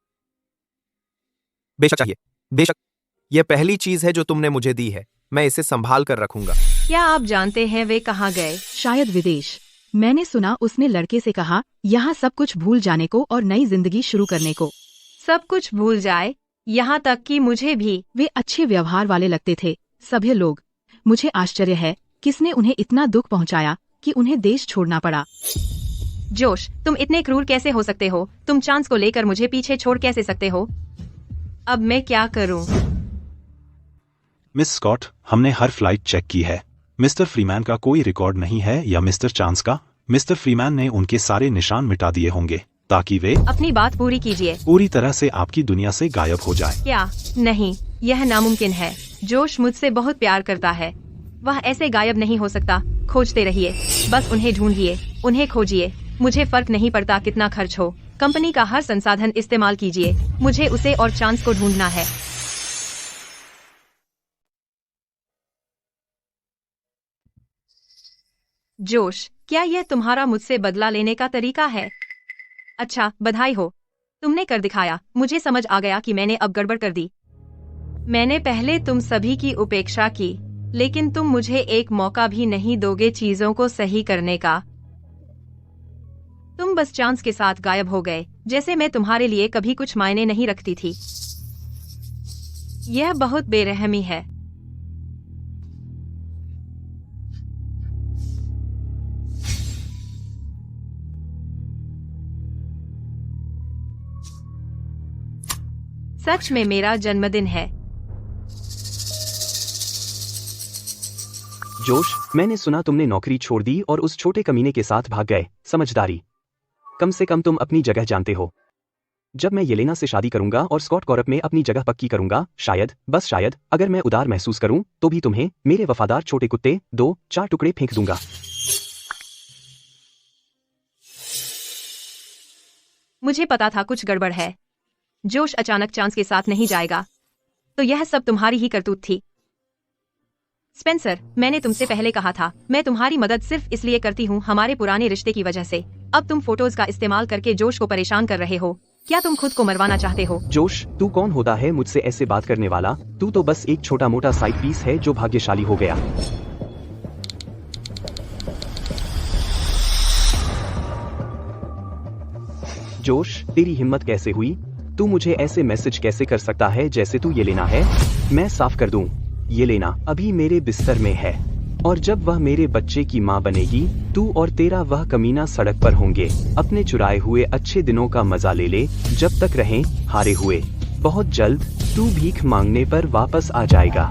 बेशक चाहिए, बेशक। यह पहली चीज है जो तुमने मुझे दी है। मैं इसे संभाल कर रखूंगा। क्या आप जानते हैं वे कहाँ गए? शायद विदेश। मैंने सुना उसने लड़के से कहा यहाँ सब कुछ भूल जाने को और नई जिंदगी शुरू करने को। सब कुछ भूल जाए, यहाँ तक कि मुझे भी। वे अच्छे व्यवहार वाले लगते थे, सभ्य लोग। मुझे आश्चर्य है किसने उन्हें इतना दुख पहुंचाया कि उन्हें देश छोड़ना पड़ा। जोश, तुम इतने क्रूर कैसे हो सकते हो? तुम चांस को लेकर मुझे पीछे छोड़ कैसे सकते हो? अब मैं क्या करूं? मिस स्कॉट, हमने हर फ्लाइट चेक की है। मिस्टर फ्रीमैन का कोई रिकॉर्ड नहीं है या मिस्टर चांस का। मिस्टर फ्रीमैन ने उनके सारे निशान मिटा दिए होंगे ताकि वे अपनी बात पूरी कीजिए। पूरी तरह से आपकी दुनिया से गायब हो जाए। क्या? नहीं, यह नामुमकिन है। जोश मुझसे बहुत प्यार करता है। वह ऐसे गायब नहीं हो सकता। खोजते रहिए, बस उन्हें ढूंढिए, उन्हें खोजिए। मुझे फर्क नहीं पड़ता कितना खर्च हो। कंपनी का हर संसाधन इस्तेमाल कीजिए। मुझे उसे और चांस को ढूंढना है। जोश, क्या यह तुम्हारा मुझसे बदला लेने का तरीका है? अच्छा, बधाई हो, तुमने कर दिखाया। मुझे समझ आ गया कि मैंने अब गड़बड़ कर दी। मैंने पहले तुम सभी की उपेक्षा की, लेकिन तुम मुझे एक मौका भी नहीं दोगे चीजों को सही करने का। तुम बस चांस के साथ गायब हो गए, जैसे मैं तुम्हारे लिए कभी कुछ मायने नहीं रखती थी। यह बहुत बेरहमी है। सच में मेरा जन्मदिन है। जोश, मैंने सुना तुमने नौकरी छोड़ दी और उस छोटे कमीने के साथ भाग गए। समझदारी। कम से कम तुम अपनी जगह जानते हो। जब मैं येलेना से शादी करूंगा और स्कॉट कॉरप में अपनी जगह पक्की करूंगा, शायद, बस शायद, अगर मैं उदार महसूस करूं, तो भी तुम्हें, मेरे वफादार छोटे कुत्ते, 2-4 टुकड़े फेंक दूंगा। मुझे पता था कुछ गड़बड़ है। जोश अचानक चांस के साथ नहीं जाएगा, तो यह सब तुम्हारी ही करतूत थी। स्पेंसर, मैंने तुमसे पहले कहा था, मैं तुम्हारी मदद सिर्फ इसलिए करती हूँ हमारे पुराने रिश्ते की वजह से। अब तुम फोटोज का इस्तेमाल करके जोश को परेशान कर रहे हो। क्या तुम खुद को मरवाना चाहते हो? जोश, तू कौन होता है मुझसे ऐसे बात करने वाला? तू तो बस एक छोटा मोटा साइड पीस है जो भाग्यशाली हो गया। जोश, तेरी हिम्मत कैसे हुई? तू मुझे ऐसे मैसेज कैसे कर सकता है जैसे तू येलेना है? मैं साफ कर दूं, येलेना अभी मेरे बिस्तर में है। और जब वह मेरे बच्चे की माँ बनेगी, तू और तेरा वह कमीना सड़क पर होंगे। अपने चुराए हुए अच्छे दिनों का मजा ले ले, जब तक रहें हारे हुए। बहुत जल्द तू भीख मांगने पर वापस आ जाएगा।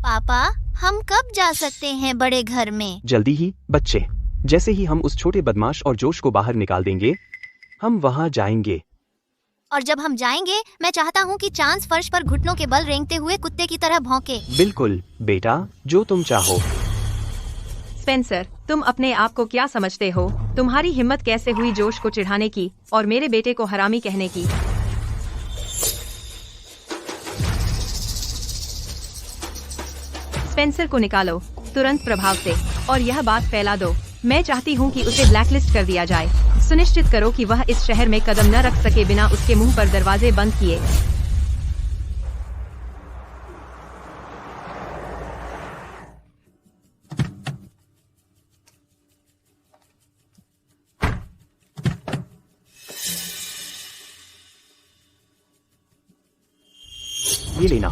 पापा, हम कब जा सकते हैं बड़े घर में? जल्दी ही बच्चे। जैसे ही हम उस छोटे बदमाश और जोश को बाहर निकाल देंगे, हम वहाँ जाएंगे। और जब हम जाएंगे, मैं चाहता हूँ कि चांस फर्श पर घुटनों के बल रेंगते हुए कुत्ते की तरह भौंके। बिल्कुल बेटा, जो तुम चाहो। स्पेंसर, तुम अपने आप को क्या समझते हो? तुम्हारी हिम्मत कैसे हुई जोश को चिढ़ाने की और मेरे बेटे को हरामी कहने की? स्पेंसर को निकालो तुरंत प्रभाव से और यह बात फैला दो। मैं चाहती हूँ कि उसे ब्लैकलिस्ट कर दिया जाए। सुनिश्चित करो कि वह इस शहर में कदम न रख सके बिना उसके मुंह पर दरवाजे बंद किए। ये लेना।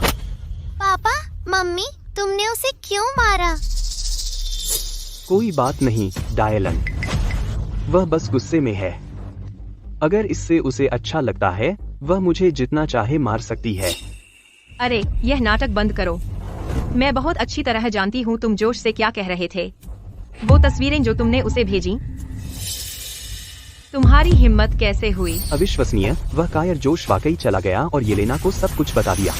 पापा, मम्मी, तुमने उसे क्यों मारा? कोई बात नहीं डायलन, वह बस गुस्से में है। अगर इससे उसे अच्छा लगता है, वह मुझे जितना चाहे मार सकती है। अरे, यह नाटक बंद करो। मैं बहुत अच्छी तरह जानती हूँ तुम जोश से क्या कह रहे थे। वो तस्वीरें जो तुमने उसे भेजी, तुम्हारी हिम्मत कैसे हुई? अविश्वसनीय, वह कायर जोश वाकई चला गया और येलेना को सब कुछ बता दिया।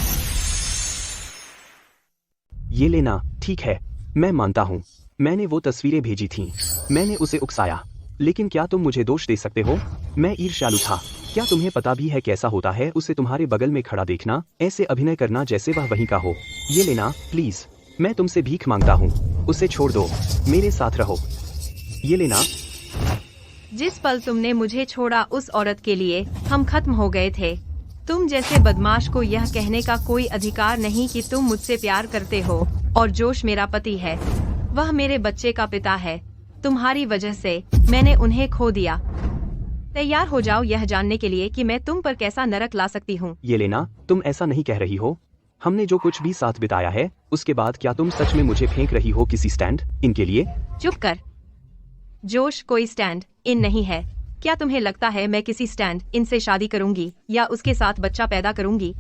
येलेना, ठीक है, मैं मानता हूँ, मैंने वो तस्वीरें भेजी थीं। मैंने उसे उकसाया। लेकिन क्या तुम मुझे दोष दे सकते हो? मैं ईर्ष्यालु था। क्या तुम्हें पता भी है कैसा होता है उसे तुम्हारे बगल में खड़ा देखना, ऐसे अभिनय करना जैसे वह वहीं का हो? येलेना, प्लीज, मैं तुमसे भीख मांगता हूँ, उसे छोड़ दो, मेरे साथ रहो। येलेना, जिस पल तुमने मुझे छोड़ा उस औरत के लिए हम खत्म हो गए थे। तुम जैसे बदमाश को यह कहने का कोई अधिकार नहीं कि तुम मुझसे प्यार करते हो और जोश मेरा पति है। वह मेरे बच्चे का पिता है। तुम्हारी वजह से मैंने उन्हें खो दिया। तैयार हो जाओ यह जानने के लिए कि मैं तुम पर कैसा नरक ला सकती हूँ। येलेना, तुम ऐसा नहीं कह रही हो। हमने जो कुछ भी साथ बिताया है, उसके बाद क्या तुम सच में मुझे फेंक रही हो किसी स्टैंड इन के लिए? चुप कर। जोश कोई स्टैंड इन नहीं है। क्या तुम्हें लगता है मैं किसी स्टैंड इन से शादी करूंगी या उसके साथ बच्चा पैदा करूंगी?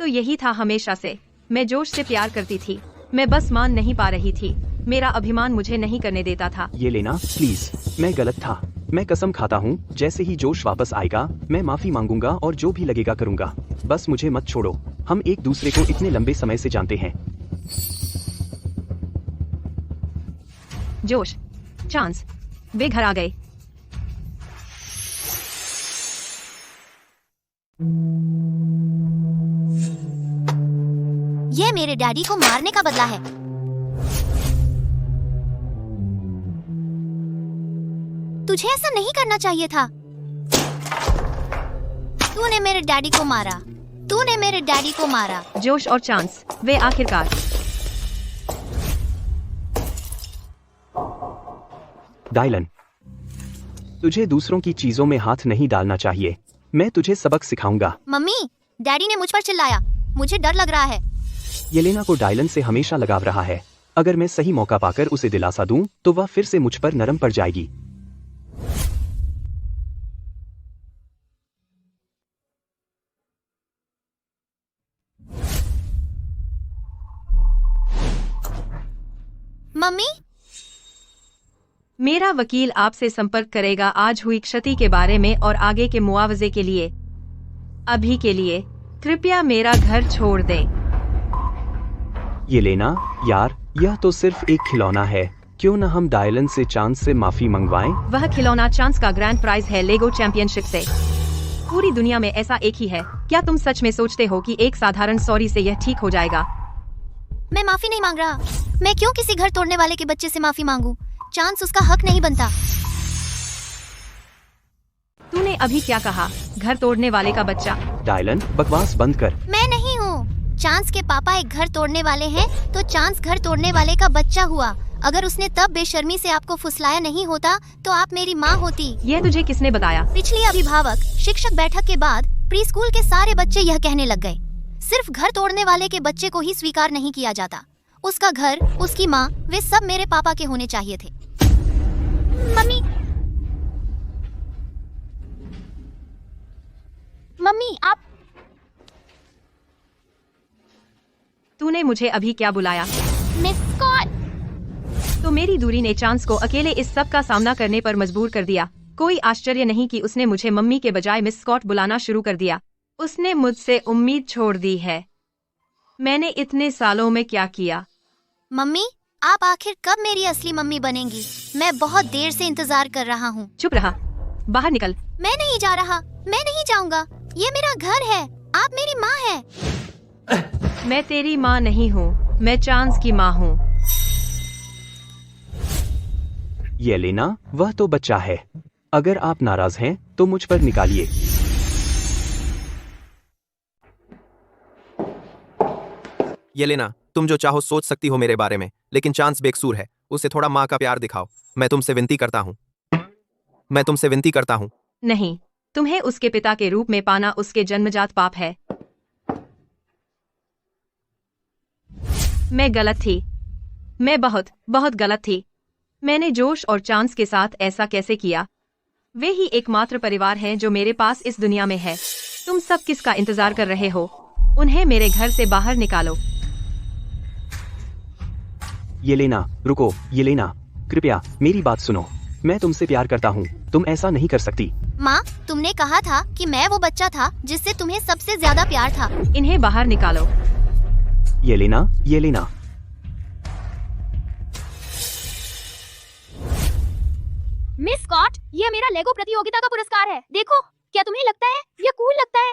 तो यही था हमेशा से। मैं जोश से प्यार करती थी, मैं बस मान नहीं पा रही थी। मेरा अभिमान मुझे नहीं करने देता था। येलेना, प्लीज, मैं गलत था। मैं कसम खाता हूँ, जैसे ही जोश वापस आएगा, मैं माफी मांगूंगा और जो भी लगेगा करूंगा। बस मुझे मत छोड़ो। हम एक दूसरे को इतने लंबे समय से जानते हैं। जोश, चांस, वे घर आ गए। ये मेरे डैडी को मारने का बदला है। तुझे ऐसा नहीं करना चाहिए था। तूने मेरे डैडी को मारा। तूने मेरे डैडी को मारा। जोश और चांस, वे आखिरकार। डायलन, तुझे दूसरों की चीजों में हाथ नहीं डालना चाहिए। मैं तुझे सबक सिखाऊंगा। मम्मी, डैडी ने मुझ पर चिल्लाया। मुझे डर लग रहा है। येलेना को डायलन से हमेशा लगाव रहा है। अगर मैं सही मौका पाकर उसे दिलासा दूं, तो वह फिर से मुझ पर नरम पड़ जाएगी। मम्मी, मेरा वकील आपसे संपर्क करेगा आज हुई क्षति के बारे में और आगे के मुआवजे के लिए। अभी के लिए कृपया मेरा घर छोड़ दें। येलेना, यार, यह तो सिर्फ एक खिलौना है। क्यों न हम डायलन से चांस से माफी मंगवाएं? वह खिलौना चांस का ग्रैंड प्राइज है लेगो चैंपियनशिप से। पूरी दुनिया में ऐसा एक ही है। क्या तुम सच में सोचते हो कि एक साधारण सॉरी से यह ठीक हो जाएगा? मैं माफी नहीं मांग रहा। मैं क्यों किसी घर तोड़ने वाले के बच्चे से माफी मांगू? चांस उसका हक नहीं बनता। तूने अभी क्या कहा? घर तोड़ने वाले का बच्चा? डायलन, बकवास बंद कर। मैं नहीं हूँ। चांस के पापा एक घर तोड़ने वाले हैं, तो चांस घर तोड़ने वाले का बच्चा हुआ। अगर उसने तब बेशर्मी से आपको फुसलाया नहीं होता, तो आप मेरी माँ होती। यह तुझे किसने बताया? पिछली अभिभावक शिक्षक बैठक के बाद प्री स्कूल के सारे बच्चे यह कहने लग गए। सिर्फ घर तोड़ने वाले के बच्चे को ही स्वीकार नहीं किया जाता। उसका घर, उसकी माँ, वे सब मेरे पापा के होने चाहिए थे। मम्मी, मम्मी आप। तूने मुझे अभी क्या बुलाया? Miss Scott. तो मेरी दूरी ने चांस को अकेले इस सब का सामना करने पर मजबूर कर दिया। कोई आश्चर्य नहीं कि उसने मुझे मम्मी के बजाय मिस स्कॉट बुलाना शुरू कर दिया। उसने मुझसे उम्मीद छोड़ दी है। मैंने इतने सालों में क्या किया? मम्मी, आप आखिर कब मेरी असली मम्मी बनेंगी? मैं बहुत देर से इंतजार कर रहा हूँ। चुप रहा, बाहर निकल। मैं नहीं जा रहा, मैं नहीं जाऊंगा। ये मेरा घर है, आप मेरी माँ हैं। मैं तेरी माँ नहीं हूँ, मैं चांस की माँ हूँ। येलेना, वह तो बच्चा है। अगर आप नाराज हैं तो मुझ पर निकालिए। येलेना, तुम जो चाहो सोच सकती हो मेरे बारे में, लेकिन चांस बेकसूर है। उसे थोड़ा माँ का प्यार दिखाओ। मैं तुमसे विनती करता हूँ। नहीं, तुम्हें उसके पिता के रूप में पाना उसके जन्मजात पाप है। मैं गलत थी। मैं बहुत बहुत गलत थी। मैंने जोश और चांस के साथ ऐसा कैसे किया? वे ही एकमात्र परिवार हैं जो मेरे पास इस दुनिया में है। तुम सब किसका इंतजार कर रहे हो? उन्हें मेरे घर से बाहर निकालो। येलेना, रुको। येलेना, कृपया मेरी बात सुनो। मैं तुमसे प्यार करता हूँ, तुम ऐसा नहीं कर सकती। माँ, तुमने कहा था कि मैं वो बच्चा था जिससे तुम्हें सबसे ज्यादा प्यार था। इन्हें बाहर निकालो। Yelena, Yelena. मिस स्कॉट, यह मेरा लेगो प्रतियोगिता का पुरस्कार है। देखो, क्या तुम्हें लगता है यह कूल लगता है?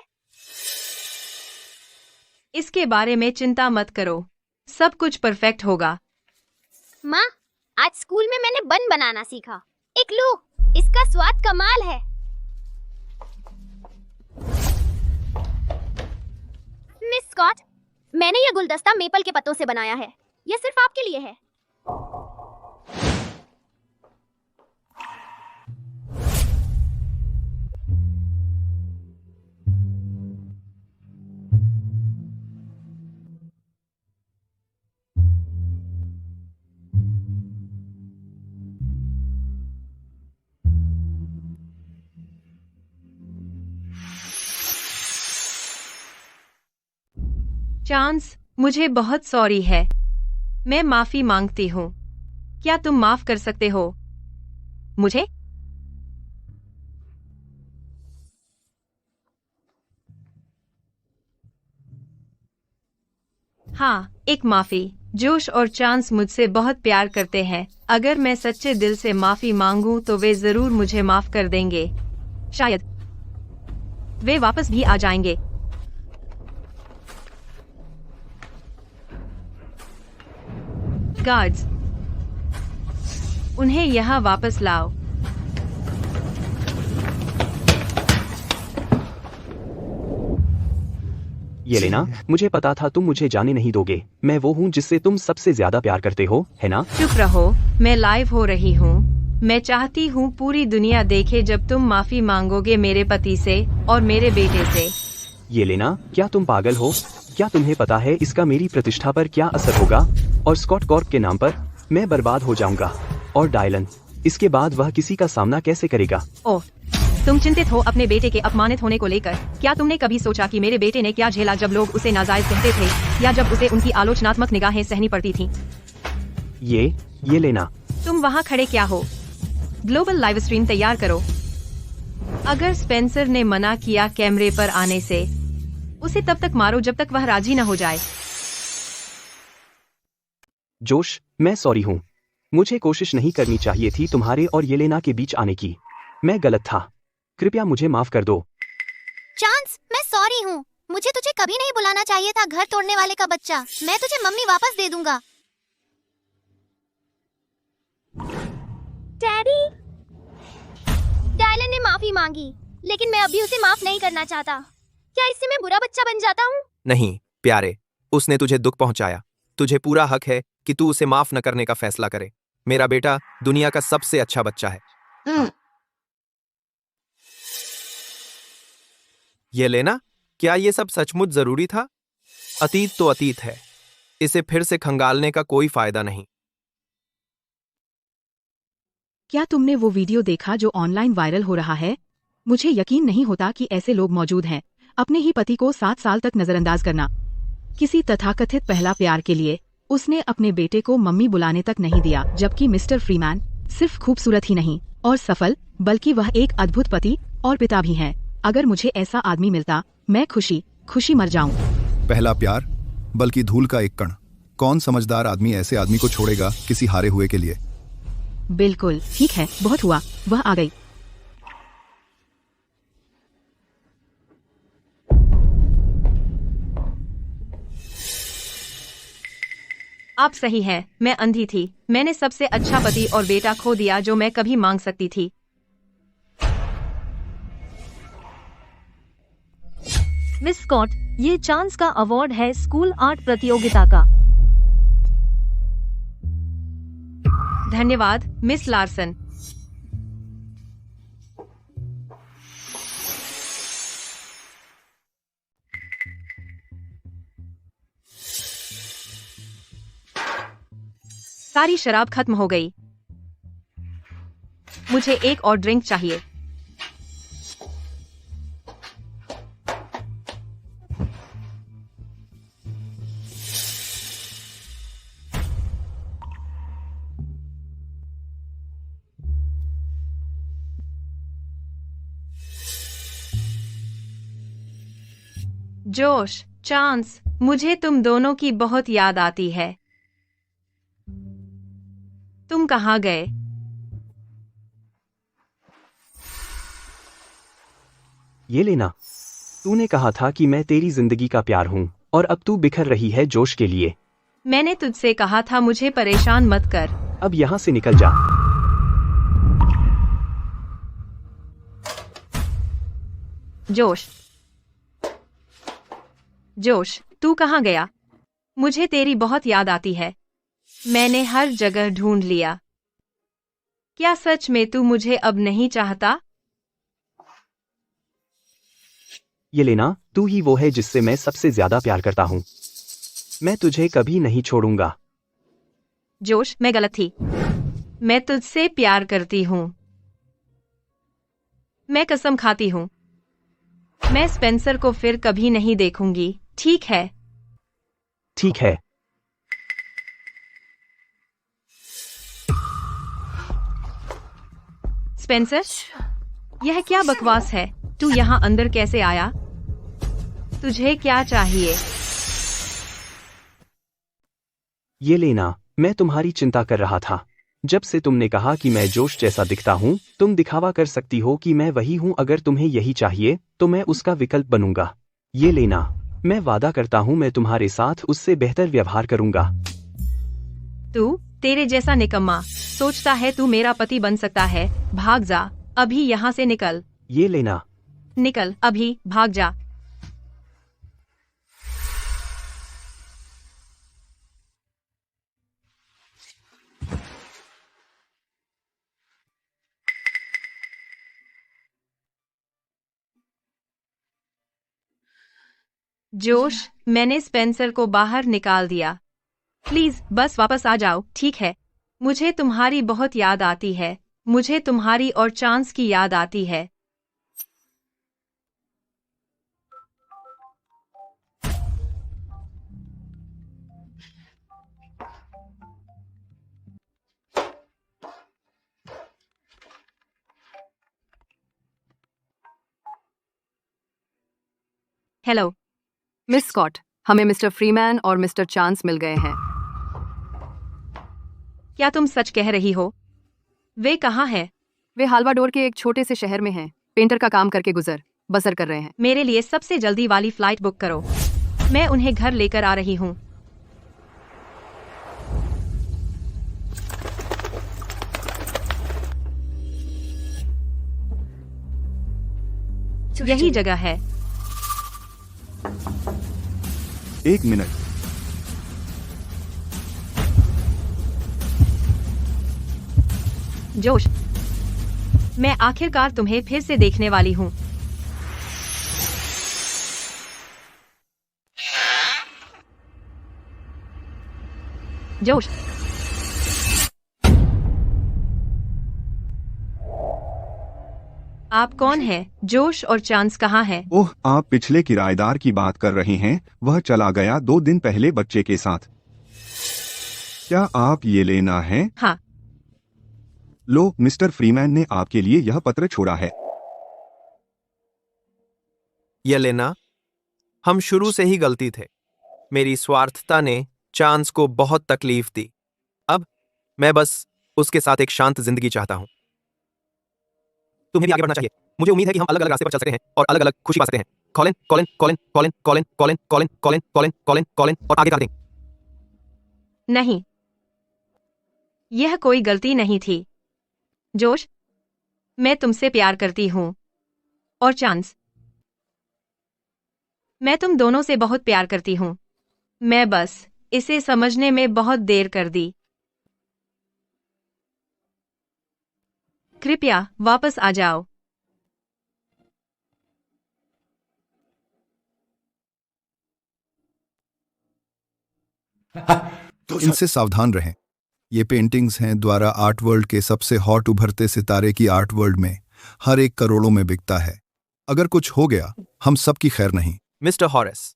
इसके बारे में चिंता मत करो, सब कुछ परफेक्ट होगा। माँ, आज स्कूल में मैंने बन बनाना सीखा। एक लो, इसका स्वाद कमाल है। मिस स्कॉट, मैंने यह गुलदस्ता मेपल के पत्तों से बनाया है। यह सिर्फ आपके लिए है। चांस, मुझे बहुत सॉरी है। मैं माफी मांगती हूँ। क्या तुम माफ कर सकते हो मुझे? हाँ, एक माफी। जोश और चांस मुझसे बहुत प्यार करते हैं। अगर मैं सच्चे दिल से माफी मांगूं तो वे जरूर मुझे माफ कर देंगे। शायद वे वापस भी आ जाएंगे। गार्ड्स, उन्हें यहाँ वापस लाओ। येलेना, मुझे पता था तुम मुझे जाने नहीं दोगे। मैं वो हूँ जिससे तुम सबसे ज्यादा प्यार करते हो, है ना? चुप रहो, मैं लाइव हो रही हूँ। मैं चाहती हूँ पूरी दुनिया देखे जब तुम माफी मांगोगे मेरे पति से और मेरे बेटे से। येलेना, क्या तुम पागल हो? क्या तुम्हें पता है इसका मेरी प्रतिष्ठा पर क्या असर होगा? और स्कॉट कॉर्प के नाम पर मैं बर्बाद हो जाऊंगा। और डायलन, इसके बाद वह किसी का सामना कैसे करेगा? ओह, तुम चिंतित हो अपने बेटे के अपमानित होने को लेकर। क्या तुमने कभी सोचा कि मेरे बेटे ने क्या झेला जब लोग उसे नाजायज कहते थे, या जब उसे उनकी आलोचनात्मक निगाहें सहनी पड़ती थीं? ये लेना। तुम वहाँ खड़े क्या हो? ग्लोबल लाइव स्ट्रीम तैयार करो। अगर स्पेंसर ने मना किया कैमरे पर आने से, उसे तब तक मारो जब तक वह राजी न हो जाए। जोश, मैं सॉरी हूँ। मुझे कोशिश नहीं करनी चाहिए थी तुम्हारे और येलेना के बीच आने की। मैं गलत था। कृपया मुझे माफ कर दो। चांस, मैं सॉरी हूँ। मुझे तुझे कभी नहीं बुलाना चाहिए था, घर तोड़ने वाले का बच्चा। मैं तुझे मम्मी वापस दे दूंगा। डैडी, डायलन ने माफी मांगी, लेकिन मैं अभी उसे माफ नहीं करना चाहता। क्या इससे मैं बुरा बच्चा बन जाता हूँ? नहीं प्यारे, उसने तुझे दुख पहुंचाया। तुझे पूरा हक है कि तू उसे माफ न करने का फैसला करे। मेरा बेटा दुनिया का सबसे अच्छा बच्चा है। ये लेना, क्या ये सब सचमुच जरूरी था? अतीत तो अतीत है, इसे फिर से खंगालने का कोई फायदा नहीं। क्या तुमने वो वीडियो देखा जो ऑनलाइन वायरल हो रहा है? मुझे यकीन नहीं होता कि ऐसे लोग मौजूद हैं। अपने ही पति को 7 साल तक नजरअंदाज करना। किसी तथाकथित पहला प्यार के लिए उसने अपने बेटे को मम्मी बुलाने तक नहीं दिया, जबकि मिस्टर फ्रीमैन सिर्फ खूबसूरत ही नहीं और सफल, बल्कि वह एक अद्भुत पति और पिता भी हैं। अगर मुझे ऐसा आदमी मिलता, मैं खुशी खुशी मर जाऊं। पहला प्यार, बल्कि धूल का एक कण। कौन समझदार आदमी ऐसे आदमी को छोड़ेगा किसी हारे हुए के लिए? बिल्कुल ठीक है, बहुत हुआ, वह आ गई। आप सही हैं, मैं अंधी थी। मैंने सबसे अच्छा पति और बेटा खो दिया जो मैं कभी मांग सकती थी। मिस स्कॉट, ये चांस का अवार्ड है स्कूल आर्ट प्रतियोगिता का। धन्यवाद मिस लार्सन। सारी शराब खत्म हो गई। मुझे एक और ड्रिंक चाहिए। जोश, चांस, मुझे तुम दोनों की बहुत याद आती है। तुम कहाँ गए? ये लेना, तूने कहा था कि मैं तेरी जिंदगी का प्यार हूँ और अब तू बिखर रही है जोश के लिए। मैंने तुझसे कहा था मुझे परेशान मत कर। अब यहाँ से निकल जा। जोश, जोश, तू कहाँ गया? मुझे तेरी बहुत याद आती है। मैंने हर जगह ढूंढ लिया। क्या सच में तू मुझे अब नहीं चाहता? ये लेना, तू ही वो है जिससे मैं सबसे ज्यादा प्यार करता हूँ। मैं तुझे कभी नहीं छोड़ूंगा। जोश, मैं गलत थी। मैं तुझसे प्यार करती हूँ। मैं कसम खाती हूँ। मैं स्पेंसर को फिर कभी नहीं देखूंगी, ठीक है? ठीक है। स्पेंसर, यह क्या बकवास है? तू यहाँ अंदर कैसे आया? तुझे क्या चाहिए? ये लेना, मैं तुम्हारी चिंता कर रहा था। जब से तुमने कहा कि मैं जोश जैसा दिखता हूँ, तुम दिखावा कर सकती हो कि मैं वही हूँ। अगर तुम्हें यही चाहिए तो मैं उसका विकल्प बनूंगा। ये लेना, मैं वादा करता हूँ मैं तुम्हारे साथ उससे बेहतर व्यवहार करूंगा। तू, तेरे जैसा निकम्मा, सोचता है तू मेरा पति बन सकता है? भाग जा, अभी यहाँ से निकल। ये लेना, निकल, अभी भाग जा। जोश, मैंने स्पेंसर को बाहर निकाल दिया। प्लीज बस वापस आ जाओ, ठीक है? मुझे तुम्हारी बहुत याद आती है। मुझे तुम्हारी और चांस की याद आती है। हेलो मिस स्कॉट, हमें मिस्टर फ्रीमैन और मिस्टर चांस मिल गए हैं। क्या तुम सच कह रही हो? वे कहाँ हैं? वे हाल्वाडोर के एक छोटे से शहर में हैं। पेंटर का काम करके गुजर बसर कर रहे हैं। मेरे लिए सबसे जल्दी वाली फ्लाइट बुक करो। मैं उन्हें घर लेकर आ रही हूँ। यही जगह है। एक मिनट। जोश, मैं आखिरकार तुम्हें फिर से देखने वाली हूँ। जोश, आप कौन है? जोश और चांस कहाँ है? ओह, आप पिछले किराएदार की बात कर रहे हैं। वह चला गया 2 दिन पहले बच्चे के साथ। क्या आप ये लेना है? हाँ। लो, मिस्टर फ्रीमैन ने आपके लिए यह पत्र छोड़ा है। ये लेना, हम शुरू से ही गलती थे। मेरी स्वार्थता ने चांस को बहुत तकलीफ दी। अब मैं बस उसके साथ एक शांत जिंदगी चाहता हूं। तुम्हें भी आगे बढ़ना चाहिए। मुझे उम्मीद है कि हम अलग अलग रास्ते पर चल सकते हैं और अलग अलग खुशी पा सकते हैं। Colin, Colin, Colin, Colin, Colin, Colin, Colin, Colin, Colin, Colin, Colin और आगे कर दें। नहीं, यह कोई गलती नहीं थी। जोश, मैं तुमसे प्यार करती हूँ। और चांस, मैं तुम दोनों से बहुत प्यार करती हूँ। मैं बस इसे समझने में बहुत देर कर दी। कृपया वापस आ जाओ। इनसे सावधान रहें। ये पेंटिंग्स हैं द्वारा आर्ट वर्ल्ड के सबसे हॉट उभरते सितारे की आर्ट वर्ल्ड में हर एक करोड़ों में बिकता है। अगर कुछ हो गया, हम सब की खैर नहीं। मिस्टर हॉरेस,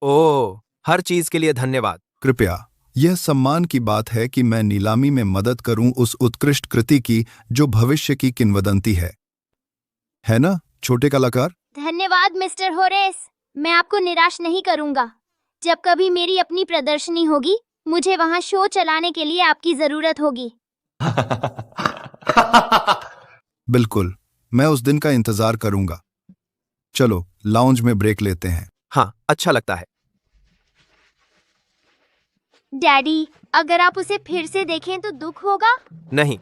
ओह, हर चीज के लिए धन्यवाद। कृपया, यह सम्मान की बात है कि मैं नीलामी में मदद करूं उस उत्कृष्ट कृति की जो भविष्य की किंवदंती है ना, छोटे कलाकार? धन्यवाद मिस्टर होरेस। मैं आपको निराश नहीं करूंगा। जब कभी मेरी अपनी प्रदर्शनी होगी, मुझे वहां शो चलाने के लिए आपकी जरूरत होगी। बिल्कुल, मैं उस दिन का इंतजार करूंगा। चलो, लाउंज में ब्रेक लेते हैं। हाँ, अच्छा लगता है। डैडी, अगर आप उसे फिर से देखें तो दुख होगा। नहीं,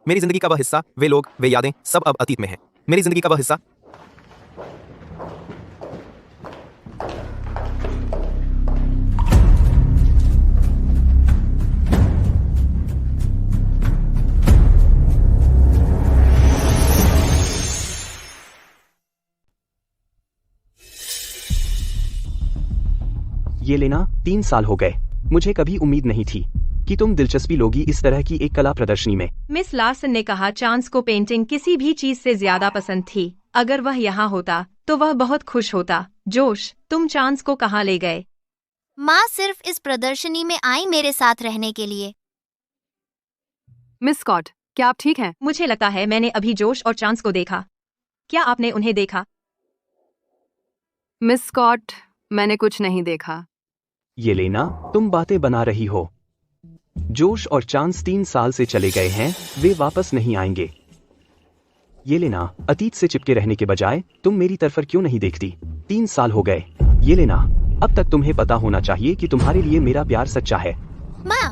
मेरी जिंदगी का वह हिस्सा, वे लोग, वे यादें, सब अब अतीत में हैं। मेरी जिंदगी का वह हिस्सा। ये लेना 3 साल हो गए। मुझे कभी उम्मीद नहीं थी कि तुम दिलचस्पी लोगी इस तरह की एक कला प्रदर्शनी में। मिस लार्सन ने कहा चांस को पेंटिंग किसी भी चीज से ज्यादा पसंद थी। अगर वह यहाँ होता तो वह बहुत खुश होता। जोश, तुम चांस को कहाँ ले गए? माँ सिर्फ इस प्रदर्शनी में आई मेरे साथ रहने के लिए। मिस स्कॉट, क्या आप ठीक हैं? मुझे लगता है मैंने अभी जोश और चांस को देखा। क्या आपने उन्हें देखा? मिस स्कॉट, मैंने कुछ नहीं देखा। ये लेना, तुम बातें बना रही हो। जोश और चांस 3 साल से चले गए हैं, वे वापस नहीं आएंगे। ये लेना, अतीत से चिपके रहने के बजाय तुम मेरी तरफ क्यों नहीं देखती? 3 साल हो गए। ये लेना, अब तक तुम्हें पता होना चाहिए कि तुम्हारे लिए मेरा प्यार सच्चा है। माँ,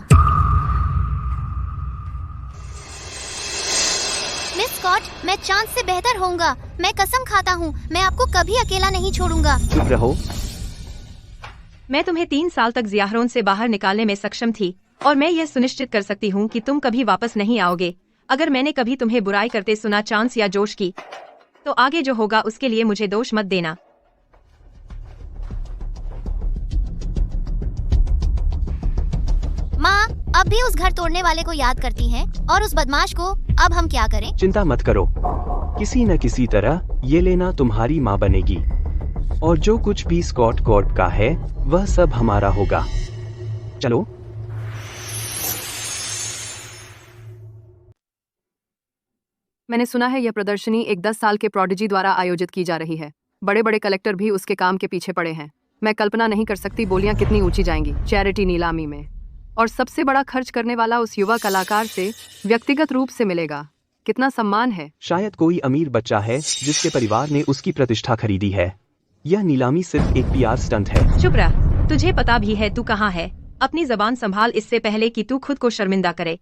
मिस स्कॉट, मैं चांस से बेहतर होऊंगा। मैं कसम खाता हूँ, मैं आपको कभी अकेला नहीं छोड़ूंगा। चुप रहो। मैं तुम्हें 3 साल तक जियाहरोन से बाहर निकालने में सक्षम थी और मैं यह सुनिश्चित कर सकती हूँ कि तुम कभी वापस नहीं आओगे। अगर मैंने कभी तुम्हें बुराई करते सुना चांस या जोश की, तो आगे जो होगा उसके लिए मुझे दोष मत देना। माँ अब भी उस घर तोड़ने वाले को याद करती हैं और उस बदमाश को। अब हम क्या करें? चिंता मत करो, किसी न किसी तरह ये लेना तुम्हारी माँ बनेगी और जो कुछ भी स्कॉट कॉर्प का है वह सब हमारा होगा। चलो। मैंने सुना है यह प्रदर्शनी एक 10 साल के प्रोडिजी द्वारा आयोजित की जा रही है। बड़े बड़े कलेक्टर भी उसके काम के पीछे पड़े हैं। मैं कल्पना नहीं कर सकती बोलियां कितनी ऊंची जाएंगी चैरिटी नीलामी में। और सबसे बड़ा खर्च करने वाला उस युवा कलाकार से व्यक्तिगत रूप से मिलेगा। कितना सम्मान है। शायद कोई अमीर बच्चा है जिसके परिवार ने उसकी प्रतिष्ठा खरीदी है। यह नीलामी सिर्फ एक पीआर स्टंट है। चुप रह, तुझे पता भी है तू कहाँ है। अपनी जबान संभाल इससे पहले कि तू खुद को शर्मिंदा करे।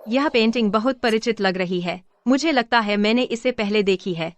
यह पेंटिंग बहुत परिचित लग रही है। मुझे लगता है मैंने इसे पहले देखी है।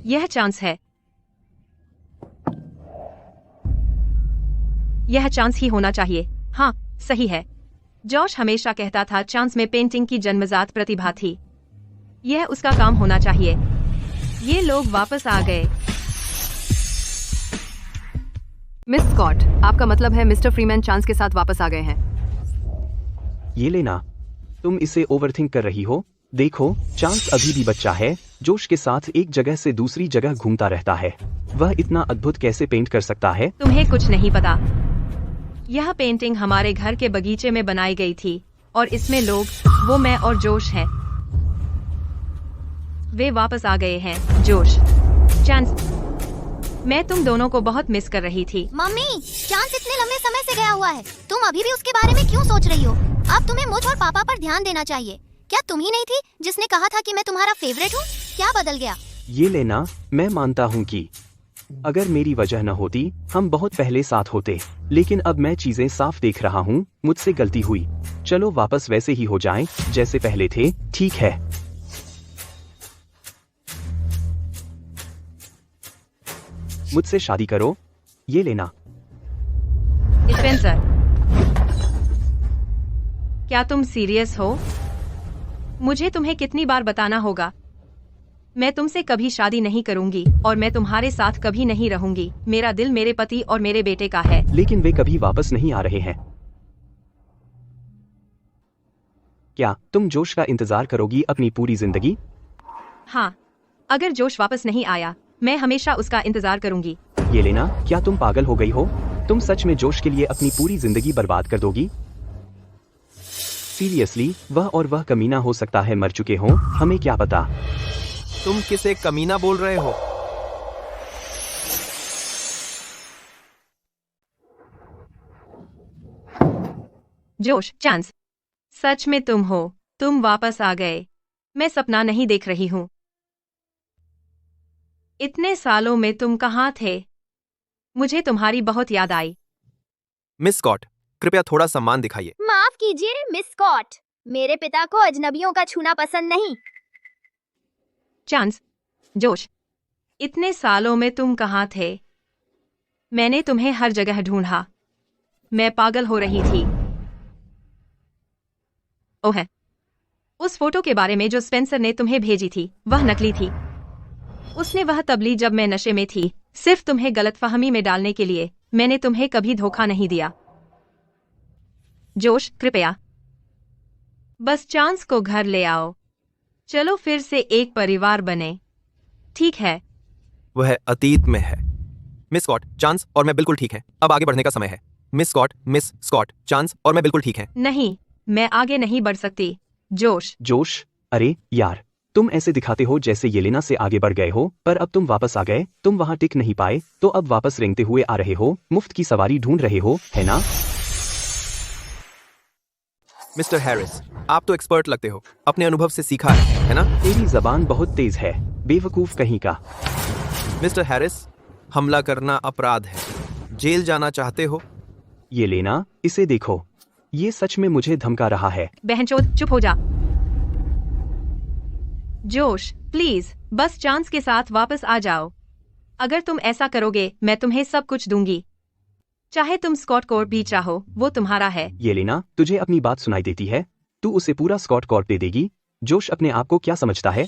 यह चांस है। यह चांस ही होना चाहिए। हाँ, सही है। जॉश हमेशा कहता था चांस में पेंटिंग की जन्मजात प्रतिभा थी। यह उसका काम होना चाहिए। ये लोग वापस आ गए। मिस स्कॉट, आपका मतलब है मिस्टर फ्रीमैन चांस के साथ वापस आ गए हैं। ये लेना, तुम इसे ओवरथिंक कर रही हो। देखो, चांस अभी भी बच्चा है, जोश के साथ एक जगह से दूसरी जगह घूमता रहता है। वह इतना अद्भुत कैसे पेंट कर सकता है? तुम्हें कुछ नहीं पता। यह पेंटिंग हमारे घर के बगीचे में बनाई गई थी और इसमें लोग, वो मैं और जोश हैं। वे वापस आ गए हैं। जोश, चांस, मैं तुम दोनों को बहुत मिस कर रही थी। मम्मी, चांस इतने लंबे समय से गया हुआ है, तुम अभी भी उसके बारे में क्यों सोच रही हो? अब तुम्हें मुझ और पापा पर ध्यान देना चाहिए। क्या तुम ही नहीं थी जिसने कहा था कि मैं तुम्हारा फेवरेट हूँ? क्या बदल गया? ये लेना, मैं मानता हूँ कि अगर मेरी वजह न होती हम बहुत पहले साथ होते, लेकिन अब मैं चीजें साफ देख रहा हूँ। मुझसे गलती हुई। चलो वापस वैसे ही हो जाएं जैसे पहले थे, ठीक है? मुझसे शादी करो। ये लेना। स्पेंसर, क्या तुम सीरियस हो? मुझे तुम्हें कितनी बार बताना होगा? मैं तुमसे कभी शादी नहीं करूंगी और मैं तुम्हारे साथ कभी नहीं रहूंगी। मेरा दिल मेरे पति और मेरे बेटे का है। लेकिन वे कभी वापस नहीं आ रहे हैं। क्या तुम जोश का इंतजार करोगी अपनी पूरी जिंदगी? हाँ, अगर जोश वापस नहीं आया, मैं हमेशा उसका इंतजार करूंगी। ये लेना, क्या तुम पागल हो गई हो? तुम सच में जोश के लिए अपनी पूरी जिंदगी बर्बाद कर दोगी? सीरियसली, वह और वह कमीना हो सकता है मर चुके हों, हमें क्या पता। तुम किसे कमीना बोल रहे हो? जोश, चांस, सच में तुम हो। तुम वापस आ गए। मैं सपना नहीं देख रही हूँ। इतने सालों में तुम कहाँ थे? मुझे तुम्हारी बहुत याद आई। मिस स्कॉट, कृपया थोड़ा सम्मान दिखाइए। माफ कीजिए मिस स्कॉट, मेरे पिता को अजनबियों का छूना पसंद नहीं। चांस, जोश, इतने सालों में तुम कहाँ थे? मैंने तुम्हें हर जगह ढूंढा। मैं पागल हो रही थी। ओह है, उस फोटो के बारे में जो स्पेंसर ने तुम्हें भेजी थी, वह नकली थी। उसने वह तब ली जब मैं नशे में थी, सिर्फ तुम्हें गलतफहमी में डालने के लिए। मैंने तुम्हें कभी धोखा नहीं दिया। जोश, कृपया बस चांस को घर ले आओ। चलो फिर से एक परिवार बने, ठीक है? वह अतीत में है। मिस स्कॉट, चांस और मैं बिल्कुल ठीक है। अब आगे बढ़ने का समय है। मिस स्कॉट, चांस और मैं बिल्कुल ठीक है। नहीं, मैं आगे नहीं बढ़ सकती। जोश, जोश, अरे यार, तुम ऐसे दिखाते हो जैसे येलेना से आगे बढ़ गए हो, पर अब तुम वापस आ गए। तुम वहां टिक नहीं पाए, तो अब वापस रेंगते हुए आ रहे हो। मुफ्त की सवारी ढूंढ रहे हो, है ना? मिस्टर हैरिस, आप तो एक्सपर्ट लगते हो। अपने अनुभव से सीखा है ना? तेरी जबान बहुत तेज है, बेवकूफ कहीं का। मिस्टर हैरिस, हमला करना अपराध है। जेल जाना चाहते हो? ये लेना, इसे देखो। ये सच में मुझे धमका रहा है। बहनचोद, चुप हो जा। जोश, प्लीज बस चांस के साथ वापस आ जाओ। अगर तुम ऐसा करोगे, मैं तुम्हें सब कुछ दूंगी। चाहे तुम स्कॉट कोर्ट भी चाहो, वो तुम्हारा है। ये लेना, तुझे अपनी बात सुनाई देती है? तू उसे पूरा स्कॉट कोर्ट दे देगी? जोश अपने आप को क्या समझता है?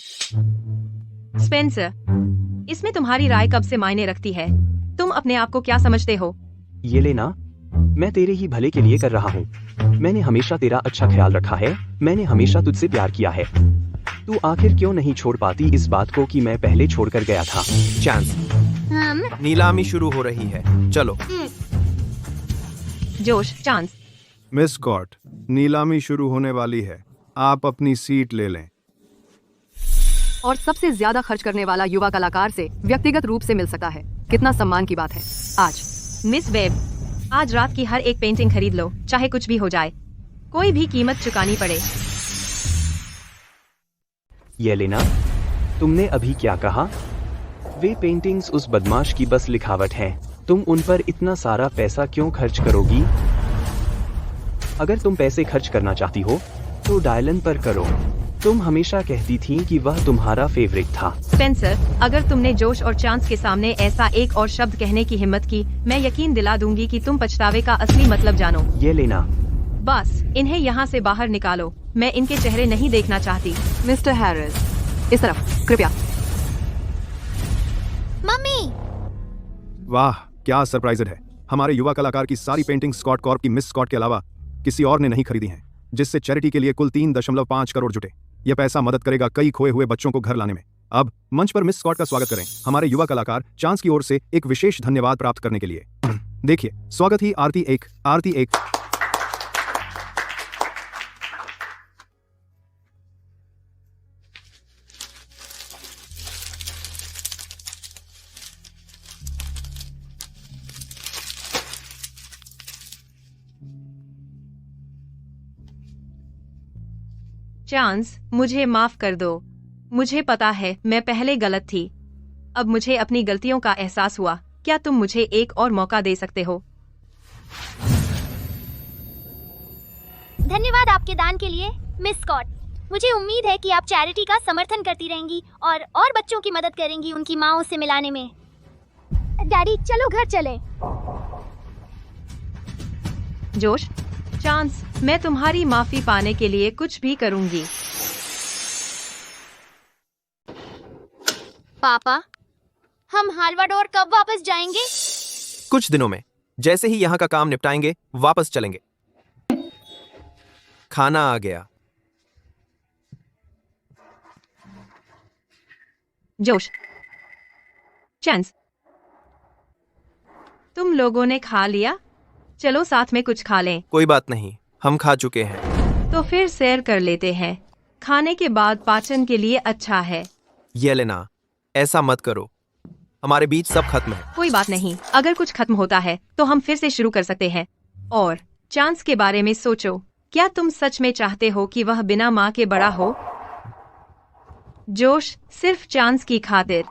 स्पेंसर, इसमें तुम्हारी राय कब से मायने रखती है? तुम अपने आप को क्या समझते हो? ये लेना, मैं तेरे ही भले के लिए कर रहा हूँ। मैंने हमेशा तेरा अच्छा ख्याल रखा है। मैंने हमेशा तुझसे प्यार किया है। तू आखिर क्यों नहीं छोड़ पाती इस बात को कि मैं पहले छोड़कर गया था? चांस, नीलामी शुरू हो रही है। चलो। जोश, चांस, मिस स्कॉट, नीलामी शुरू होने वाली है। आप अपनी सीट ले लें। और सबसे ज्यादा खर्च करने वाला युवा कलाकार से व्यक्तिगत रूप से मिल सकता है। कितना सम्मान की बात है। आज मिस वेब, आज रात की हर एक पेंटिंग खरीद लो, चाहे कुछ भी हो जाए। कोई भी कीमत चुकानी पड़े। ये लेना, तुमने अभी क्या कहा? वे पेंटिंग्स उस बदमाश की बस लिखावट हैं। तुम उन पर इतना सारा पैसा क्यों खर्च करोगी? अगर तुम पैसे खर्च करना चाहती हो तो डायलन पर करो। तुम हमेशा कहती थी कि वह तुम्हारा फेवरेट था। स्पेंसर, अगर तुमने जोश और चांस के सामने ऐसा एक और शब्द कहने की हिम्मत की, मैं यकीन दिला दूंगी कि तुम पछतावे का असली मतलब जानो। ये लेना। बस इन्हें यहाँ से बाहर निकालो, मैं इनके चेहरे नहीं देखना चाहती। मिस्टर हैरिस, इस तरफ कृपया। मम्मी, वाह, क्या सरप्राइज है। हमारे युवा कलाकार की सारी पेंटिंग स्कॉट कॉर्प की मिस स्कॉट के अलावा किसी और ने नहीं खरीदी हैं, जिससे चैरिटी के लिए कुल 3.5 करोड़ जुटे। यह पैसा मदद करेगा कई खोए हुए बच्चों को घर लाने में। अब मंच पर मिस स्कॉट का स्वागत करें, हमारे युवा कलाकार चांस की ओर से एक विशेष धन्यवाद प्राप्त करने के लिए। देखिए, स्वागत ही आरती एक। चांस, मुझे माफ कर दो। मुझे पता है मैं पहले गलत थी। अब मुझे अपनी गलतियों का एहसास हुआ। क्या तुम मुझे एक और मौका दे सकते हो? धन्यवाद आपके दान के लिए मिस स्कॉट। मुझे उम्मीद है कि आप चैरिटी का समर्थन करती रहेंगी और बच्चों की मदद करेंगी उनकी माँओं से मिलाने में। डैडी, चलो घर चलें। जोश, चांस, मैं तुम्हारी माफी पाने के लिए कुछ भी करूंगी। पापा, हम हार्वर्ड कब वापस जाएंगे? कुछ दिनों में, जैसे ही यहाँ का काम निपटाएंगे वापस चलेंगे। खाना आ गया। जोश, चांस, तुम लोगों ने खा लिया? चलो साथ में कुछ खा लें। कोई बात नहीं, हम खा चुके हैं। तो फिर सैर कर लेते हैं। खाने के बाद पाचन के लिए अच्छा है। येलेना, ऐसा मत करो, हमारे बीच सब खत्म है। कोई बात नहीं, अगर कुछ खत्म होता है तो हम फिर से शुरू कर सकते हैं। और चांस के बारे में सोचो, क्या तुम सच में चाहते हो कि वह बिना माँ के बड़ा हो? जोश, सिर्फ चांस की खातिर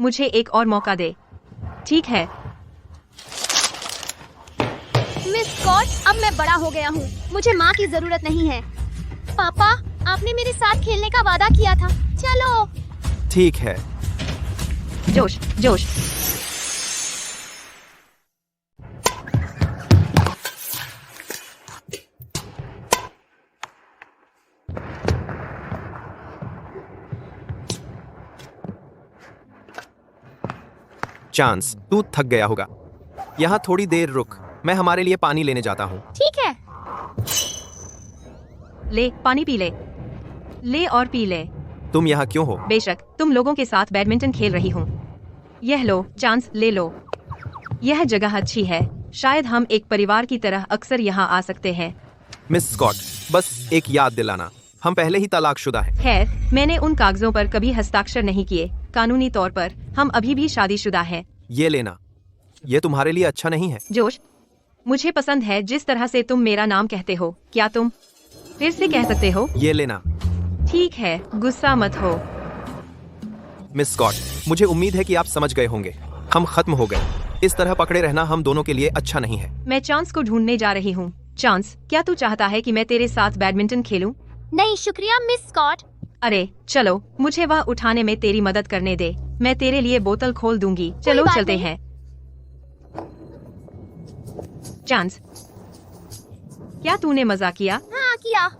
मुझे एक और मौका दे, ठीक है? मिस स्कॉट, अब मैं बड़ा हो गया हूँ, मुझे माँ की जरूरत नहीं है। पापा, आपने मेरे साथ खेलने का वादा किया था, चलो। ठीक है। जोश, जोश, चांस, तू थक गया होगा, यहाँ थोड़ी देर रुक, मैं हमारे लिए पानी लेने जाता हूँ। ठीक है। ले पानी पी ले। ले और पी ले। तुम यहाँ क्यों हो? बेशक, तुम लोगों के साथ बैडमिंटन खेल रही हूँ। यह लो, चांस, ले लो। यह जगह अच्छी है, शायद हम एक परिवार की तरह अक्सर यहाँ आ सकते हैं। मिस स्कॉट, बस एक याद दिलाना, हम पहले ही तलाकशुदा हैं। खैर, मैंने उन कागजों पर कभी हस्ताक्षर नहीं किए। कानूनी तौर पर हम अभी भी शादीशुदा हैं। ये लेना, ये तुम्हारे लिए अच्छा नहीं है। जोश, मुझे पसंद है जिस तरह से तुम मेरा नाम कहते हो। क्या तुम फिर से कह सकते हो? ये लेना। ठीक है, गुस्सा मत हो। मिस स्कॉट, मुझे उम्मीद है कि आप समझ गए होंगे, हम खत्म हो गए। इस तरह पकड़े रहना हम दोनों के लिए अच्छा नहीं है। मैं चांस को ढूंढने जा रही हूँ। चांस, क्या तू चाहता है कि मैं तेरे साथ बैडमिंटन खेलूं? नहीं शुक्रिया मिस स्कॉट। अरे चलो, मुझे वह उठाने में तेरी मदद करने दे। मैं तेरे लिए बोतल खोल दूंगी। चलो बात चलते नहीं। हैं। चांस, क्या तूने मजा किया? हाँ किया।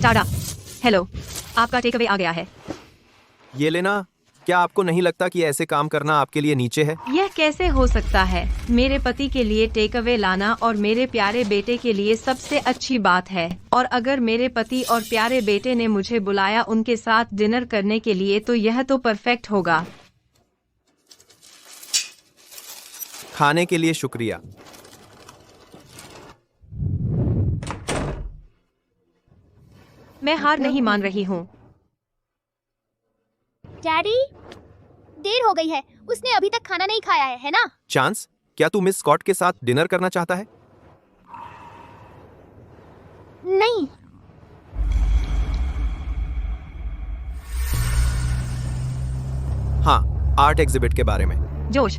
टाडा, हेलो, आपका टेक अवे आ गया है। ये लेना, क्या आपको नहीं लगता कि ऐसे काम करना आपके लिए नीचे है? यह कैसे हो सकता है? मेरे पति के लिए टेक अवे लाना और मेरे प्यारे बेटे के लिए सबसे अच्छी बात है। और अगर मेरे पति और प्यारे बेटे ने मुझे बुलाया उनके साथ डिनर करने के लिए तो यह तो परफेक्ट होगा। खाने के लिए शुक्रिया। मैं हार नहीं मान रही हूँ। डैडी, देर हो गई है, उसने अभी तक खाना नहीं खाया है ना? चांस, क्या तू मिस स्कॉट के साथ डिनर करना चाहता है? नहीं। हाँ, आर्ट एग्जिबिट के बारे में। जोश,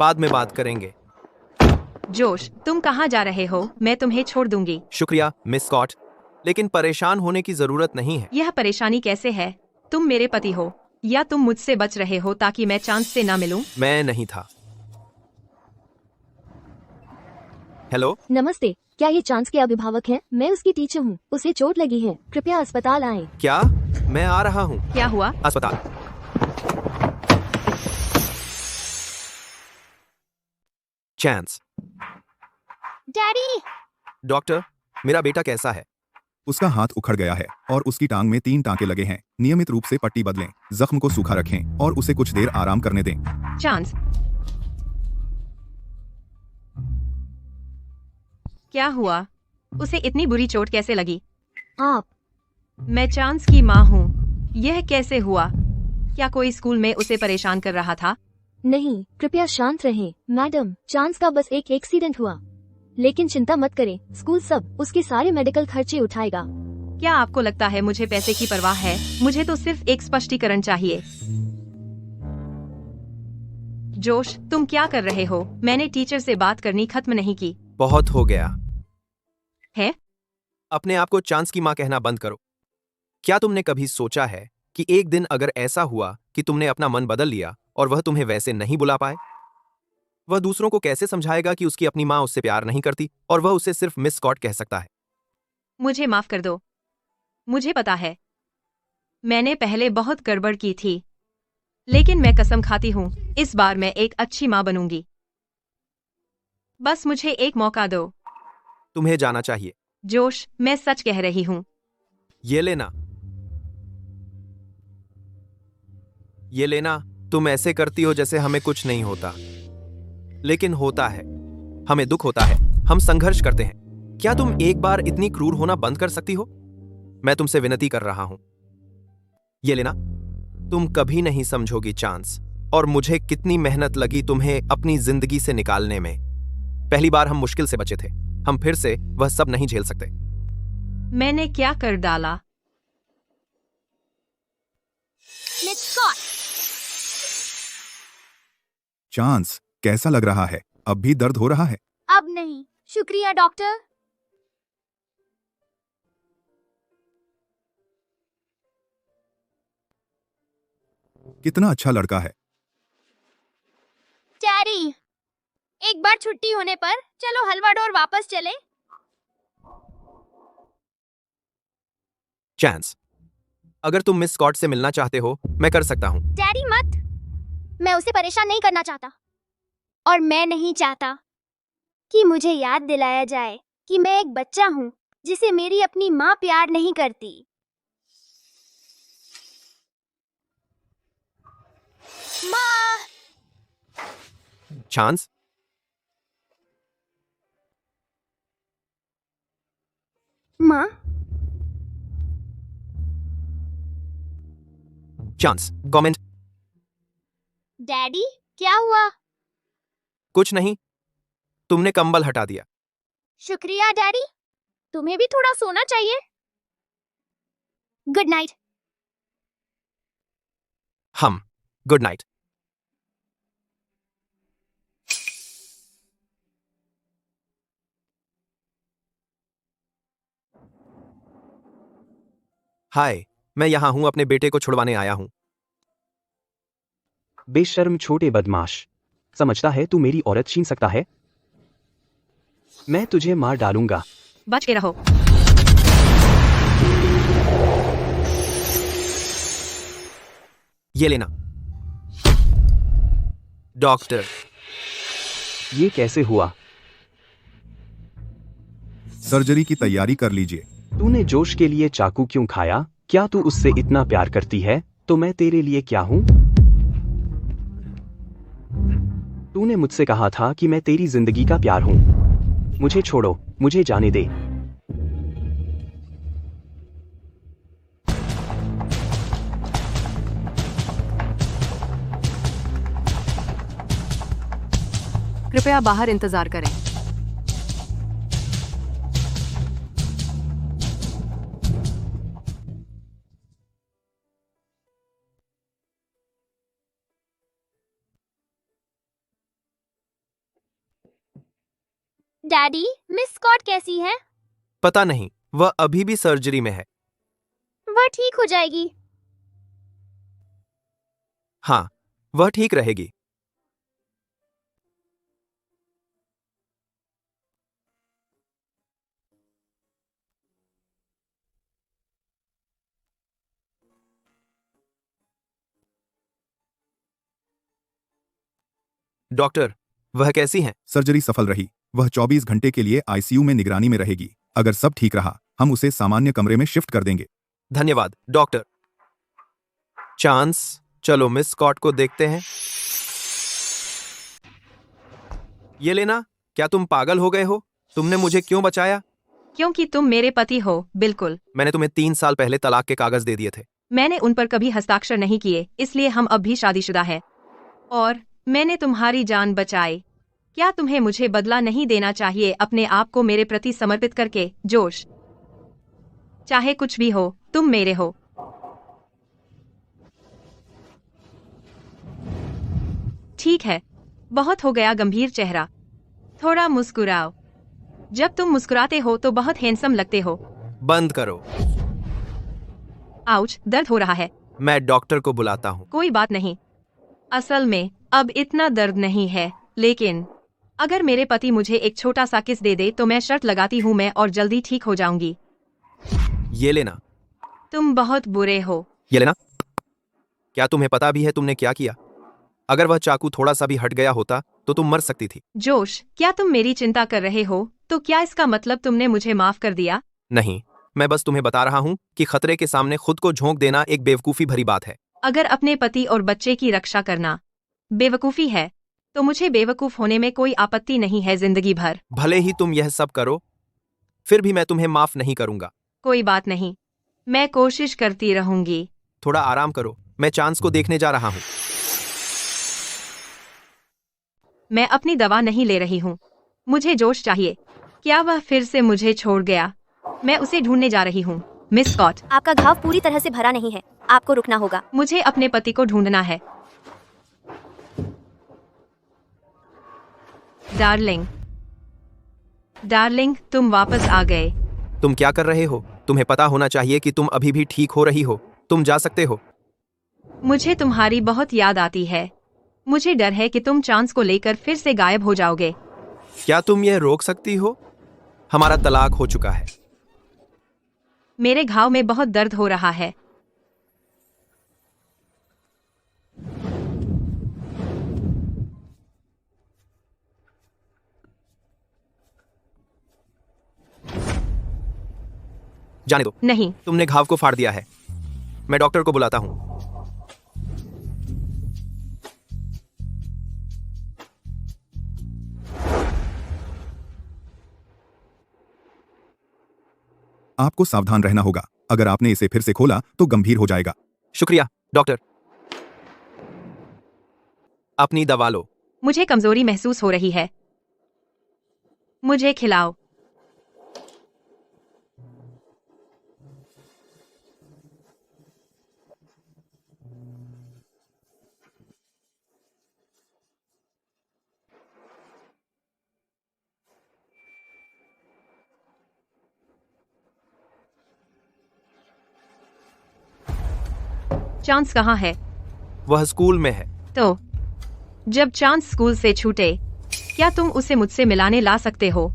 बाद में बात करेंगे। जोश, तुम कहाँ जा रहे हो? मैं तुम्हें छोड़ दूंगी। शुक्रिया मिस स्कॉट, लेकिन परेशान होने की जरूरत नहीं है। यह परेशानी कैसे है? तुम मेरे पति हो या तुम मुझसे बच रहे हो ताकि मैं चांस से ना मिलूं? मैं नहीं था। हेलो, नमस्ते, क्या ये चांस के अभिभावक हैं? मैं उसकी टीचर हूँ, उसे चोट लगी है, कृपया अस्पताल आएं। क्या? मैं आ रहा हूँ। क्या हुआ? अस्पताल। चांस। डैडी, डॉक्टर, मेरा बेटा कैसा है? उसका हाथ उखड़ गया है और उसकी टांग में 3 टांके लगे हैं। नियमित रूप से पट्टी बदलें, जख्म को सूखा रखें और उसे कुछ देर आराम करने दें। चांस, क्या हुआ? उसे इतनी बुरी चोट कैसे लगी? आप मैं चांस की माँ हूँ। यह कैसे हुआ? क्या कोई स्कूल में उसे परेशान कर रहा था? नहीं, कृपया शांत रहें, मैडम। चांस का बस एक एक्सीडेंट हुआ, लेकिन चिंता मत करें, स्कूल सब उसके सारे मेडिकल खर्चे उठाएगा। क्या आपको लगता है मुझे पैसे की परवाह है? मुझे तो सिर्फ एक स्पष्टीकरण चाहिए। जोश, तुम क्या कर रहे हो? मैंने टीचर से बात करनी खत्म नहीं की बहुत हो गया है। अपने आप को चांस की माँ कहना बंद करो। क्या तुमने कभी सोचा है कि एक दिन अगर ऐसा हुआ कि तुमने अपना मन बदल लिया और वह तुम्हें वैसे नहीं बुला पाए, वह दूसरों को कैसे समझाएगा कि उसकी अपनी माँ उससे प्यार नहीं करती और वह उसे सिर्फ मिस स्कॉट कह सकता है? मुझे माफ कर दो। मुझे पता है मैंने पहले बहुत गड़बड़ की थी, लेकिन मैं कसम खाती हूँ इस बार मैं एक अच्छी माँ बनूंगी। बस मुझे एक मौका दो। तुम्हें जाना चाहिए। जोश, मैं सच कह रही हूँ। ये लेना, तुम ऐसे करती हो जैसे हमें कुछ नहीं होता, लेकिन होता है। हमें दुख होता है, हम संघर्ष करते हैं। क्या तुम एक बार इतनी क्रूर होना बंद कर सकती हो? मैं तुमसे विनती कर रहा हूं। ये लेना, तुम कभी नहीं समझोगी चांस, और मुझे कितनी मेहनत लगी तुम्हें अपनी जिंदगी से निकालने में। पहली बार हम मुश्किल से बचे थे, हम फिर से वह सब नहीं झेल सकते। मैंने क्या कर डाला? मिस स्कॉट, चांस, कैसा लग रहा है? अब भी दर्द हो रहा है? अब नहीं, शुक्रिया डॉक्टर। कितना अच्छा लड़का है। डैडी, एक बार छुट्टी होने पर चलो हलवाडोर वापस चले। चांस, अगर तुम मिस स्कॉट से मिलना चाहते हो, मैं कर सकता हूं। डैडी मत, मैं उसे परेशान नहीं करना चाहता, और मैं नहीं चाहता कि मुझे याद दिलाया जाए कि मैं एक बच्चा हूँ जिसे मेरी अपनी माँ प्यार नहीं करती। माँ! चांस, माँ? Chance, comment. डैडी, क्या हुआ? कुछ नहीं, तुमने कंबल हटा दिया। शुक्रिया डैडी, तुम्हें भी थोड़ा सोना चाहिए। Good night. Good night. Hi, मैं यहाँ हूँ, अपने बेटे को छुड़वाने आया हूँ। बेशर्म छोटे बदमाश, समझता है तू मेरी औरत छीन सकता है? मैं तुझे मार डालूंगा। बच के रहो। ये लेना। डॉक्टर, ये कैसे हुआ? सर्जरी की तैयारी कर लीजिए। तूने जोश के लिए चाकू क्यों खाया? क्या तू उससे इतना प्यार करती है? तो मैं तेरे लिए क्या हूं? तूने मुझसे कहा था कि मैं तेरी जिंदगी का प्यार हूं। मुझे छोड़ो, मुझे जाने दे। कृपया बाहर इंतजार करें। डैडी, मिस स्कॉट कैसी है? पता नहीं, वह अभी भी सर्जरी में है। वह ठीक हो जाएगी। हाँ, वह ठीक रहेगी। डॉक्टर, वह कैसी हैं? सर्जरी सफल रही। वह 24 घंटे के लिए आईसीयू में निगरानी में रहेगी। अगर सब ठीक रहा, हम उसे सामान्य कमरे में शिफ्ट कर देंगे। धन्यवाद, डॉक्टर। चांस, चलो मिस स्कॉट को देखते हैं। ये लेना, क्या तुम पागल हो गए हो? तुमने मुझे क्यों बचाया? क्योंकि तुम मेरे पति हो, बिल्कुल। मैंने तुम्हें 3 साल पहले तलाक के कागज दे दिए थे। मैंने उन पर कभी हस्ताक्षर नहीं किए, इसलिए हम अब भी शादीशुदा हैं। और मैंने तुम्हारी जान बचाई। क्या तुम्हें मुझे बदला नहीं देना चाहिए अपने आप को मेरे प्रति समर्पित करके, जोश? चाहे कुछ भी हो, तुम मेरे हो। ठीक है, बहुत हो गया गंभीर चेहरा। थोड़ा मुस्कुराओ। जब तुम मुस्कुराते हो तो बहुत हैंडसम लगते हो। बंद करो। आउच, दर्द हो रहा है। मैं डॉक्टर को बुलाता हूँ। कोई बात नहीं। असल में अब इतना दर्द नहीं है, लेकिन अगर मेरे पति मुझे एक छोटा सा किस दे दे तो मैं शर्त लगाती हूँ मैं और जल्दी ठीक हो जाऊंगी। ये लेना। तुम बहुत बुरे हो। ये लेना। क्या तुम्हें पता भी है तुमने क्या किया? अगर वह चाकू थोड़ा सा भी हट गया होता तो तुम मर सकती थी। जोश, क्या तुम मेरी चिंता कर रहे हो? तो क्या इसका मतलब तुमने मुझे माफ कर दिया? नहीं, मैं बस तुम्हें बता रहा हूँ कि खतरे के सामने खुद को झोंक देना एक बेवकूफी भरी बात है। अगर अपने पति और बच्चे की रक्षा करना बेवकूफी है तो मुझे बेवकूफ होने में कोई आपत्ति नहीं है जिंदगी भर। भले ही तुम यह सब करो, फिर भी मैं तुम्हें माफ नहीं करूंगा। कोई बात नहीं, मैं कोशिश करती रहूंगी। थोड़ा आराम करो, मैं चांस को देखने जा रहा हूँ। मैं अपनी दवा नहीं ले रही हूँ। मुझे जोश चाहिए। क्या वह फिर से मुझे छोड़ गया? मैं उसे ढूंढने जा रही हूँ। मिस स्कॉट, आपका घाव पूरी तरह से भरा नहीं है, आपको रुकना होगा। मुझे अपने पति को ढूंढना है। डार्लिंग, डार्लिंग, तुम वापस आ गए। तुम क्या कर रहे हो? तुम्हें पता होना चाहिए कि तुम अभी भी ठीक हो रही हो। तुम जा सकते हो। मुझे तुम्हारी बहुत याद आती है। मुझे डर है कि तुम चांस को लेकर फिर से गायब हो जाओगे। क्या तुम यह रोक सकती हो? हमारा तलाक हो चुका है। मेरे घाव में बहुत दर्द हो रहा है। जाने दो। नहीं, तुमने घाव को फाड़ दिया है। मैं डॉक्टर को बुलाता हूँ। आपको सावधान रहना होगा। अगर आपने इसे फिर से खोला तो गंभीर हो जाएगा। शुक्रिया, डॉक्टर। अपनी दवा लो। मुझे कमजोरी महसूस हो रही है। मुझे खिलाओ। चांस कहाँ है? वह स्कूल में है। तो जब चांस स्कूल से छूटे, क्या तुम उसे मुझसे मिलाने ला सकते हो?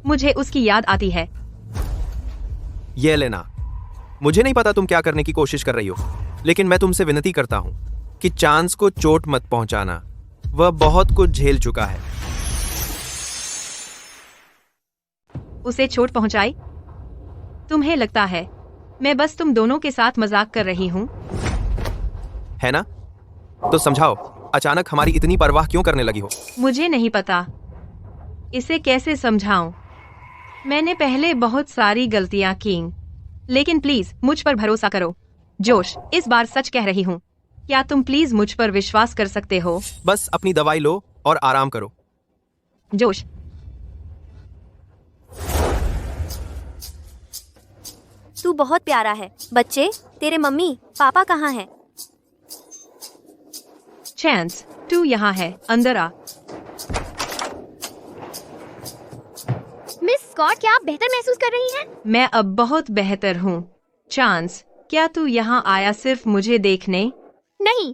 मुझे उसकी याद आती है। ये लेना। मुझे नहीं पता तुम क्या करने की कोशिश कर रही हो, लेकिन मैं तुमसे विनती करता हूं कि चांस को चोट मत पहुंचाना। वह बहुत कुछ झेल चुका है। उसे चोट पहुंचाई? तुम्हें लगता है मैं बस तुम दोनों के साथ मजाक कर रही हूँ? है ना? तो समझाओ, अचानक हमारी इतनी परवाह क्यों करने लगी हो? मुझे नहीं पता। इसे कैसे समझाऊं? मैंने पहले बहुत सारी गलतियां की, लेकिन प्लीज मुझ पर भरोसा करो। जोश, इस बार सच कह रही हूँ। क्या तुम प्लीज मुझ पर विश्वास कर सकते हो? बस अपनी दवाई लो और आराम करो। जोश, तू बहुत प्यारा है। बच्चे, तेरे मम्मी पापा कहाँ हैं? चांस, तू यहाँ है, अंदर आ। मिस स्कॉट, क्या आप बेहतर महसूस कर रही हैं? मैं अब बहुत बेहतर हूँ। चांस, क्या तू यहाँ आया सिर्फ मुझे देखने? नहीं,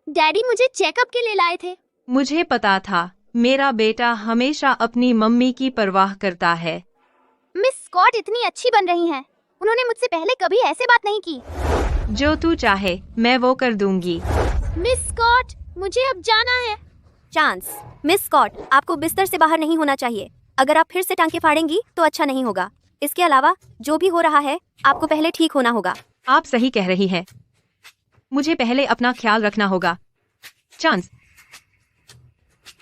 डैडी मुझे चेकअप के लिए लाए थे। मुझे पता था, मेरा बेटा हमेशा अपनी मम्मी की परवाह करता है। मिस स्कॉट इतनी अच्छी बन रही हैं। उन्होंने मुझसे पहले कभी ऐसे बात नहीं की। जो तू चाहे मैं वो कर दूंगी। मिस स्कॉट, मुझे अब जाना है। चांस, मिस स्कॉट, आपको बिस्तर से बाहर नहीं होना चाहिए। अगर आप फिर से टांके फाड़ेंगी तो अच्छा नहीं होगा। इसके अलावा जो भी हो रहा है, आपको पहले ठीक होना होगा। आप सही कह रही हैं। मुझे पहले अपना ख्याल रखना होगा। चांस,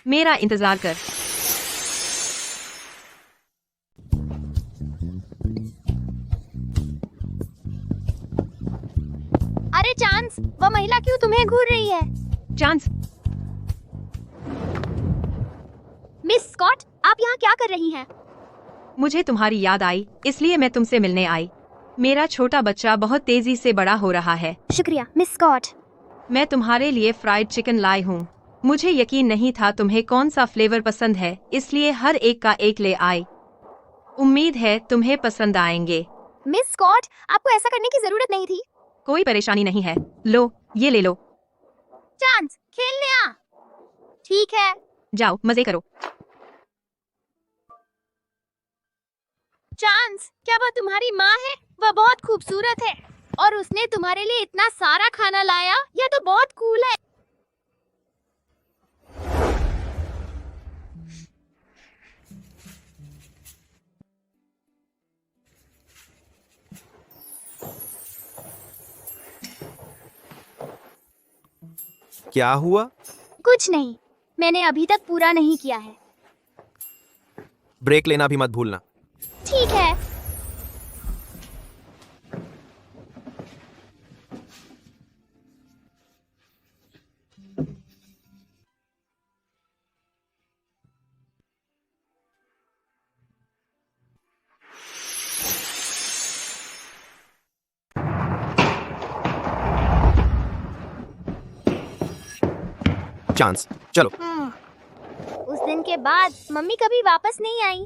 मेरा इंतजार कर। अरे चांस, वो महिला क्यों तुम्हें घूर रही है? चांस, मिस स्कॉट, आप यहाँ क्या कर रही हैं? मुझे तुम्हारी याद आई, इसलिए मैं तुमसे मिलने आई। मेरा छोटा बच्चा बहुत तेजी से बड़ा हो रहा है। शुक्रिया मिस स्कॉट। मैं तुम्हारे लिए फ्राइड चिकन लाई हूँ। मुझे यकीन नहीं था तुम्हें कौन सा फ्लेवर पसंद है, इसलिए हर एक का एक ले आई। उम्मीद है तुम्हें पसंद आएंगे। मिस स्कॉट, आपको ऐसा करने की जरूरत नहीं थी। कोई परेशानी नहीं है, लो ये ले लो। चांस, खेलने आ। ठीक है, जाओ मजे करो। चांस, क्या वह तुम्हारी माँ है? वह बहुत खूबसूरत है और उसने तुम्हारे लिए इतना सारा खाना लाया। यह तो बहुत कूल है। क्या हुआ? कुछ नहीं, मैंने अभी तक पूरा नहीं किया है। ब्रेक लेना भी मत भूलना। ठीक है। चांस, चलो। उस दिन के बाद मम्मी कभी वापस नहीं आई।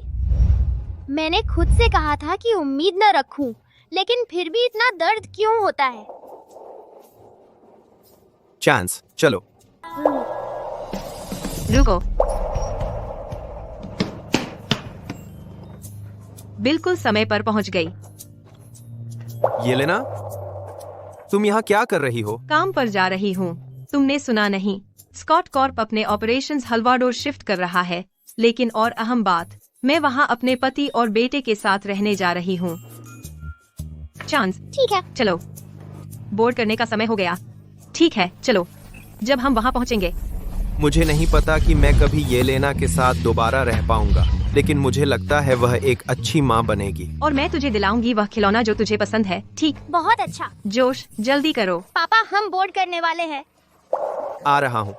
मैंने खुद से कहा था कि उम्मीद न रखूं, लेकिन फिर भी इतना दर्द क्यों होता है? चांस, चलो। रुको। बिल्कुल समय पर पहुंच गई। ये लेना, तुम यहाँ क्या कर रही हो? काम पर जा रही हूँ। तुमने सुना नहीं? स्कॉट कॉर्प अपने ऑपरेशंस हल्वाडोर शिफ्ट कर रहा है। लेकिन और अहम बात, मैं वहाँ अपने पति और बेटे के साथ रहने जा रही हूँ। चांस, ठीक है, चलो। बोर्ड करने का समय हो गया। ठीक है, चलो। जब हम वहाँ पहुँचेंगे। मुझे नहीं पता कि मैं कभी येलेना के साथ दोबारा रह पाऊंगा, लेकिन मुझे लगता है वह एक अच्छी माँ बनेगी। और मैं तुझे दिलाऊंगी वह खिलौना जो तुझे पसंद है। ठीक? बहुत अच्छा। जोश, जल्दी करो। पापा, हम बोर्ड करने वाले हैं। आ रहा हूँ।